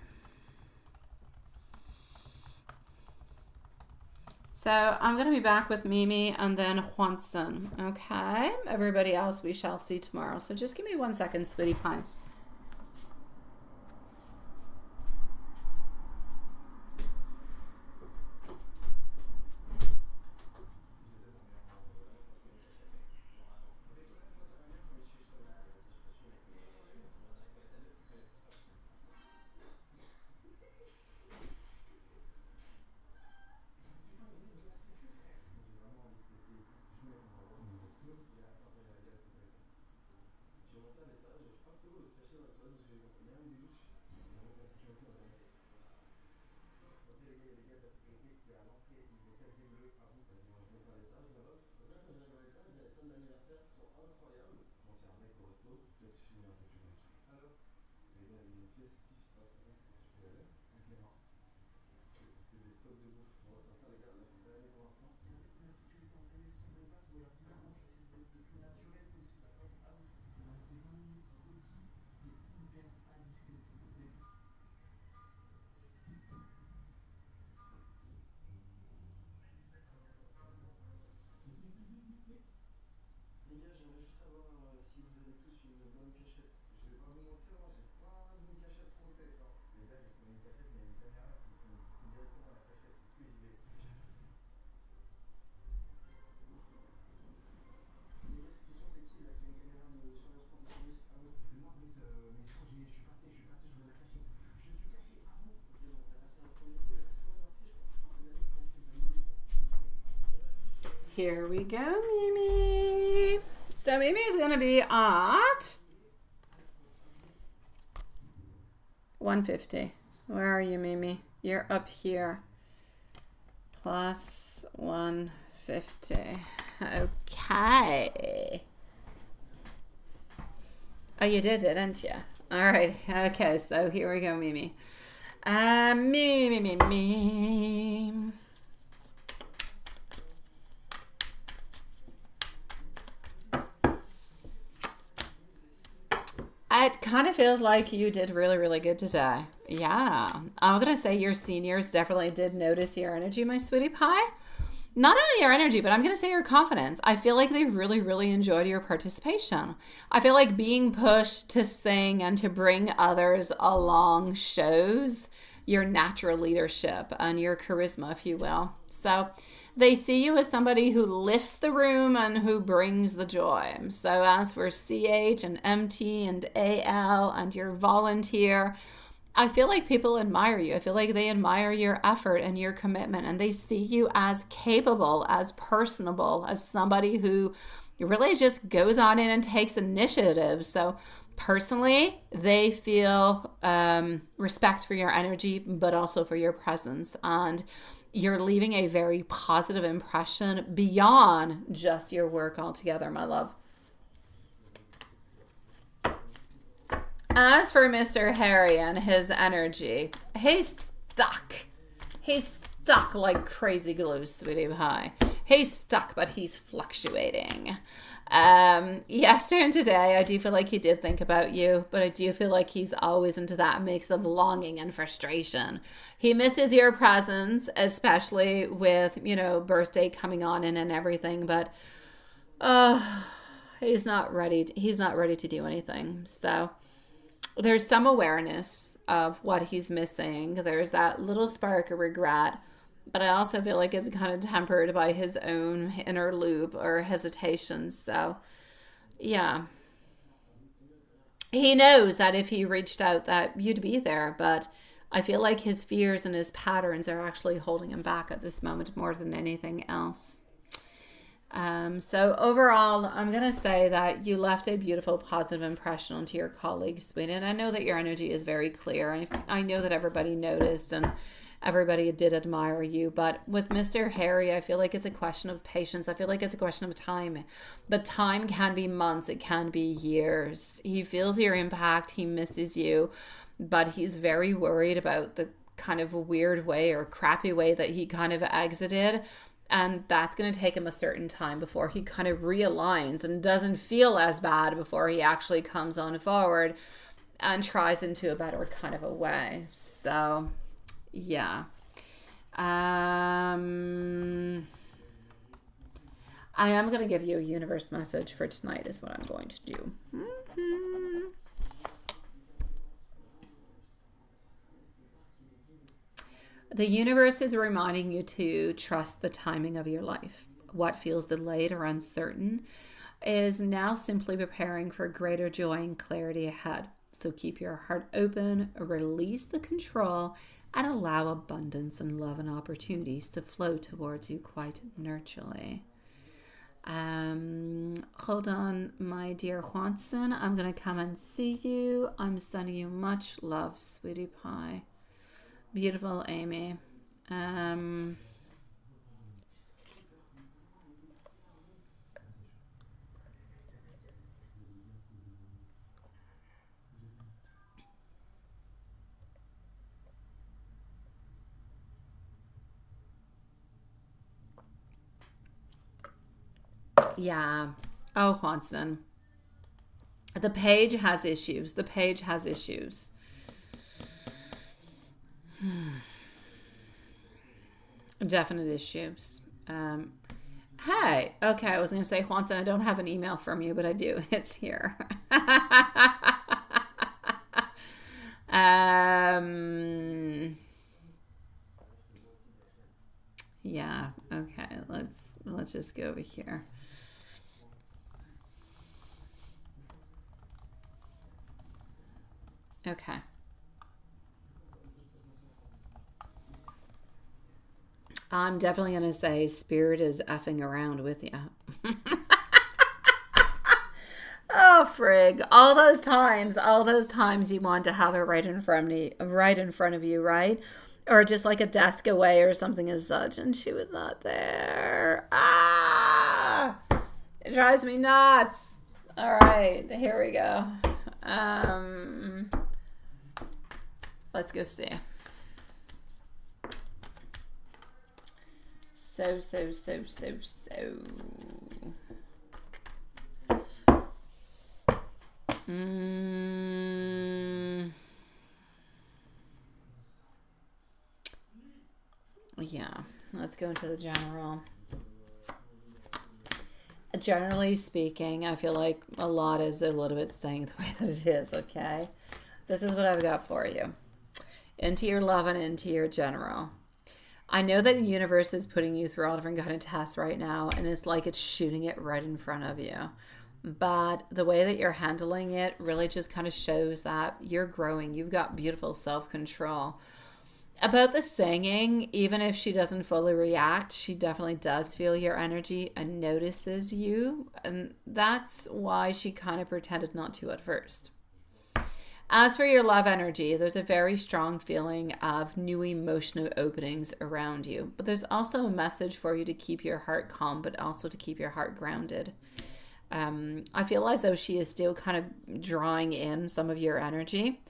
So I'm going to be back with Mimi and then Juanson. Okay? Everybody else we shall see tomorrow. So just give me 1 second, sweetie pies. Les gars, j'aimerais juste savoir si vous avez tous une bonne cachette. Je vais pas vous mentir, moi j'ai pas une cachette trop safe. Hein. Les gars, j'ai trouvé une cachette, mais il y a une caméra qui filme directement la cachette. Est-ce que j'y vais? Les gars, cette question, c'est qui là qui a une caméra de surveillance professionnelle? Ah oui. C'est moi, Brice, mais je suis passé, je vous ai la cachette. Je suis caché, à vous. Ok, bon, t'as personne à trouver du coup, j'ai toujours les artistes, je pense que c'est la vie. C'est une bonne idée. Here we go, Mimi. So Mimi is going to be at 150. Where are you, Mimi? You're up here. Plus 150. Okay. Oh, you did, didn't you? All right. Okay, so here we go, Mimi. Mimi. It kind of feels like you did really, really good today. Yeah. I'm going to say your seniors definitely did notice your energy, my sweetie pie. Not only your energy, but I'm going to say your confidence. I feel like they really, really enjoyed your participation. I feel like being pushed to sing and to bring others along shows your natural leadership and your charisma, if you will. So they see you as somebody who lifts the room and who brings the joy. So as for CH and MT and AL and your volunteer, I feel like people admire you. I feel like they admire your effort and your commitment, and they see you as capable, as personable, as somebody who really just goes on in and takes initiative. So personally, they feel respect for your energy, but also for your presence. And you're leaving a very positive impression beyond just your work altogether, my love. As for Mr. Harry and his energy, he's stuck. He's stuck like crazy glue, sweetie pie. He's stuck, but he's fluctuating. Yesterday and today, I do feel like he did think about you, but I do feel like he's always into that mix of longing and frustration. He misses your presence, especially with, birthday coming on in and everything, but he's not ready to do anything. So there's some awareness of what he's missing. There's that little spark of regret, but I also feel like it's kind of tempered by his own inner loop or hesitation. So, yeah. He knows that if he reached out that you'd be there, but I feel like his fears and his patterns are actually holding him back at this moment more than anything else. So overall, I'm going to say that you left a beautiful, positive impression onto your colleagues, Sweden. And I know that your energy is very clear. I know that everybody noticed and everybody did admire you. But with Mr. Harry, I feel like it's a question of patience. I feel like it's a question of time. But time can be months. It can be years. He feels your impact. He misses you. But he's very worried about the kind of weird way or crappy way that he kind of exited. And that's going to take him a certain time before he kind of realigns and doesn't feel as bad before he actually comes on forward and tries into a better kind of a way. So, yeah. I am going to give you a universe message for tonight is what I'm going to do. The universe is reminding you to trust the timing of your life. What feels delayed or uncertain is now simply preparing for greater joy and clarity ahead. So keep your heart open, release the control, and allow abundance and love and opportunities to flow towards you quite nurturely. Hold on, my dear Juanson. I'm going to come and see you. I'm sending you much love, sweetie pie. Beautiful, Amy. Yeah. Oh, Juanson. The page has issues. The page has issues. Definite issues. Hey, okay, I was going to say, Juanson, I don't have an email from you, but I do. It's here. Yeah, okay, let's just go over here. Okay. I'm definitely going to say Spirit is effing around with you. Oh, frig. All those times you want to have it right in front of you, right? Or just like a desk away or something as such, and she was not there. Ah! It drives me nuts. All right, here we go. Let's go see. So. Yeah, let's go into the general. Generally speaking, I feel like a lot is a little bit staying the way that it is, okay? This is what I've got for you. Into your love and into your general. I know that the universe is putting you through all different kind of tests right now, and it's like it's shooting it right in front of you. But the way that you're handling it really just kind of shows that you're growing. You've got beautiful self-control. About the singing, even if she doesn't fully react, she definitely does feel your energy and notices you. And that's why she kind of pretended not to at first. As for your love energy, there's a very strong feeling of new emotional openings around you. But there's also a message for you to keep your heart calm, but also to keep your heart grounded. I feel as though she is still kind of drawing in some of your energy.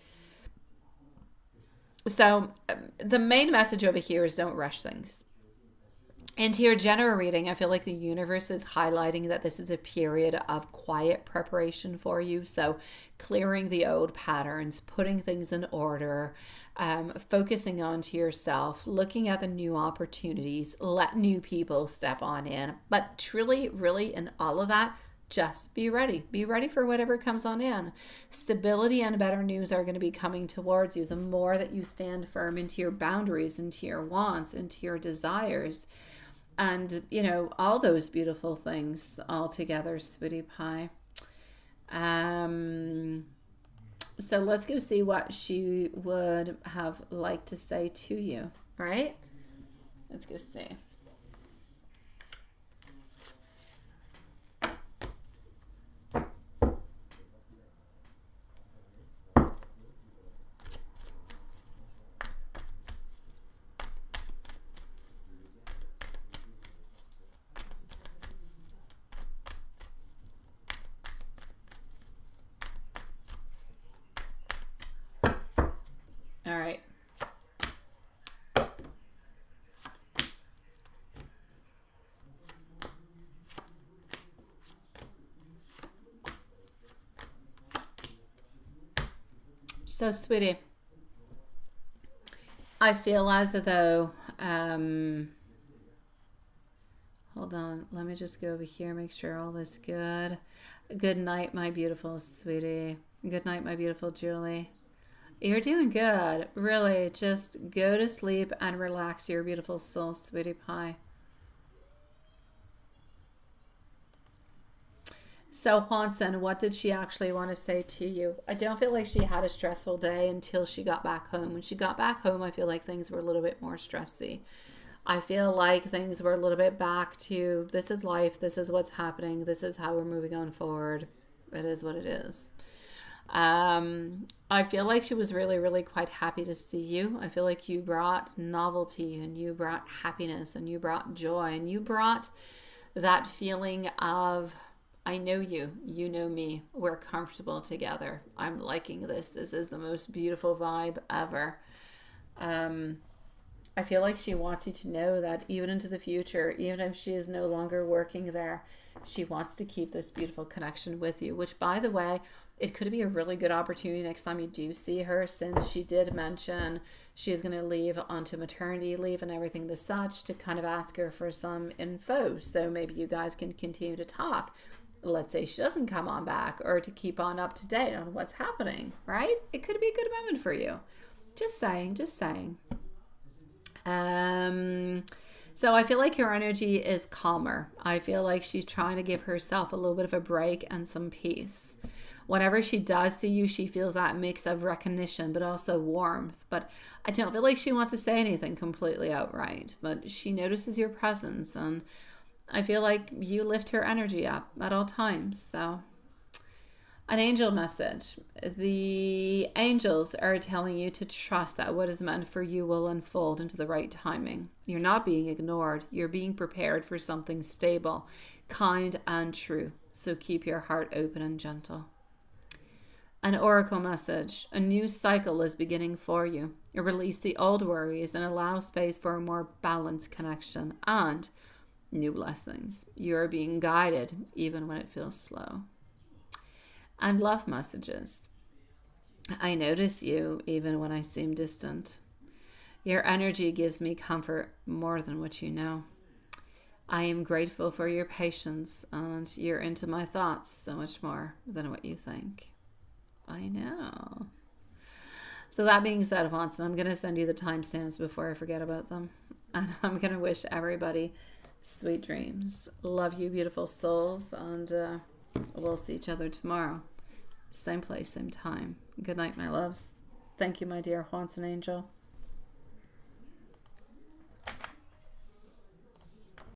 So the main message over here is don't rush things. Into your general reading, I feel like the universe is highlighting that this is a period of quiet preparation for you. So clearing the old patterns, putting things in order, focusing onto yourself, looking at the new opportunities, let new people step on in. But truly, really, in all of that, just be ready. Be ready for whatever comes on in. Stability and better news are going to be coming towards you. The more that you stand firm into your boundaries, into your wants, into your desires, and, you know, all those beautiful things all together, sweetie pie. So let's go see what she would have liked to say to you, right? Let's go see. All right. So, sweetie, I feel as though, hold on, let me just go over here, make sure all is good. Good night, my beautiful sweetie. Good night, my beautiful Julie. You're doing good. Really, just go to sleep and relax your beautiful soul, sweetie pie. So, Juanson, what did she actually want to say to you? I don't feel like she had a stressful day until she got back home. When she got back home, I feel like things were a little bit more stressy. I feel like things were a little bit back to, this is life, this is what's happening, this is how we're moving on forward. It is what it is. I feel like she was really, really quite happy to see you. I feel like you brought novelty and you brought happiness and you brought joy and you brought that feeling of, I know you, you know me, we're comfortable together. I'm liking this. This is the most beautiful vibe ever. I feel like she wants you to know that even into the future, even if she is no longer working there, She wants to keep this beautiful connection with you, which, by the way, it could be a really good opportunity next time you do see her, since she did mention she's going to leave onto maternity leave and everything as such, to kind of ask her for some info. So maybe you guys can continue to talk. Let's say she doesn't come on back, or to keep on up to date on what's happening, right? It could be a good moment for you. Just saying, just saying. So I feel like your energy is calmer. I feel like she's trying to give herself a little bit of a break and some peace. Whenever she does see you, she feels that mix of recognition, but also warmth. But I don't feel like she wants to say anything completely outright, but she notices your presence, and I feel like you lift her energy up at all times. So, an angel message. The angels are telling you to trust that what is meant for you will unfold into the right timing. You're not being ignored. You're being prepared for something stable, kind, and true. So keep your heart open and gentle. An oracle message. A new cycle is beginning for you. Release the old worries and allow space for a more balanced connection and new blessings. You are being guided even when it feels slow. And love messages. I notice you even when I seem distant. Your energy gives me comfort more than what you know. I am grateful for your patience, and you're into my thoughts so much more than what you think. I know. So that being said, Watson, I'm going to send you the timestamps before I forget about them. And I'm going to wish everybody sweet dreams. Love you, beautiful souls. And we'll see each other tomorrow. Same place, same time. Good night, my loves. Thank you, my dear Watson Angel.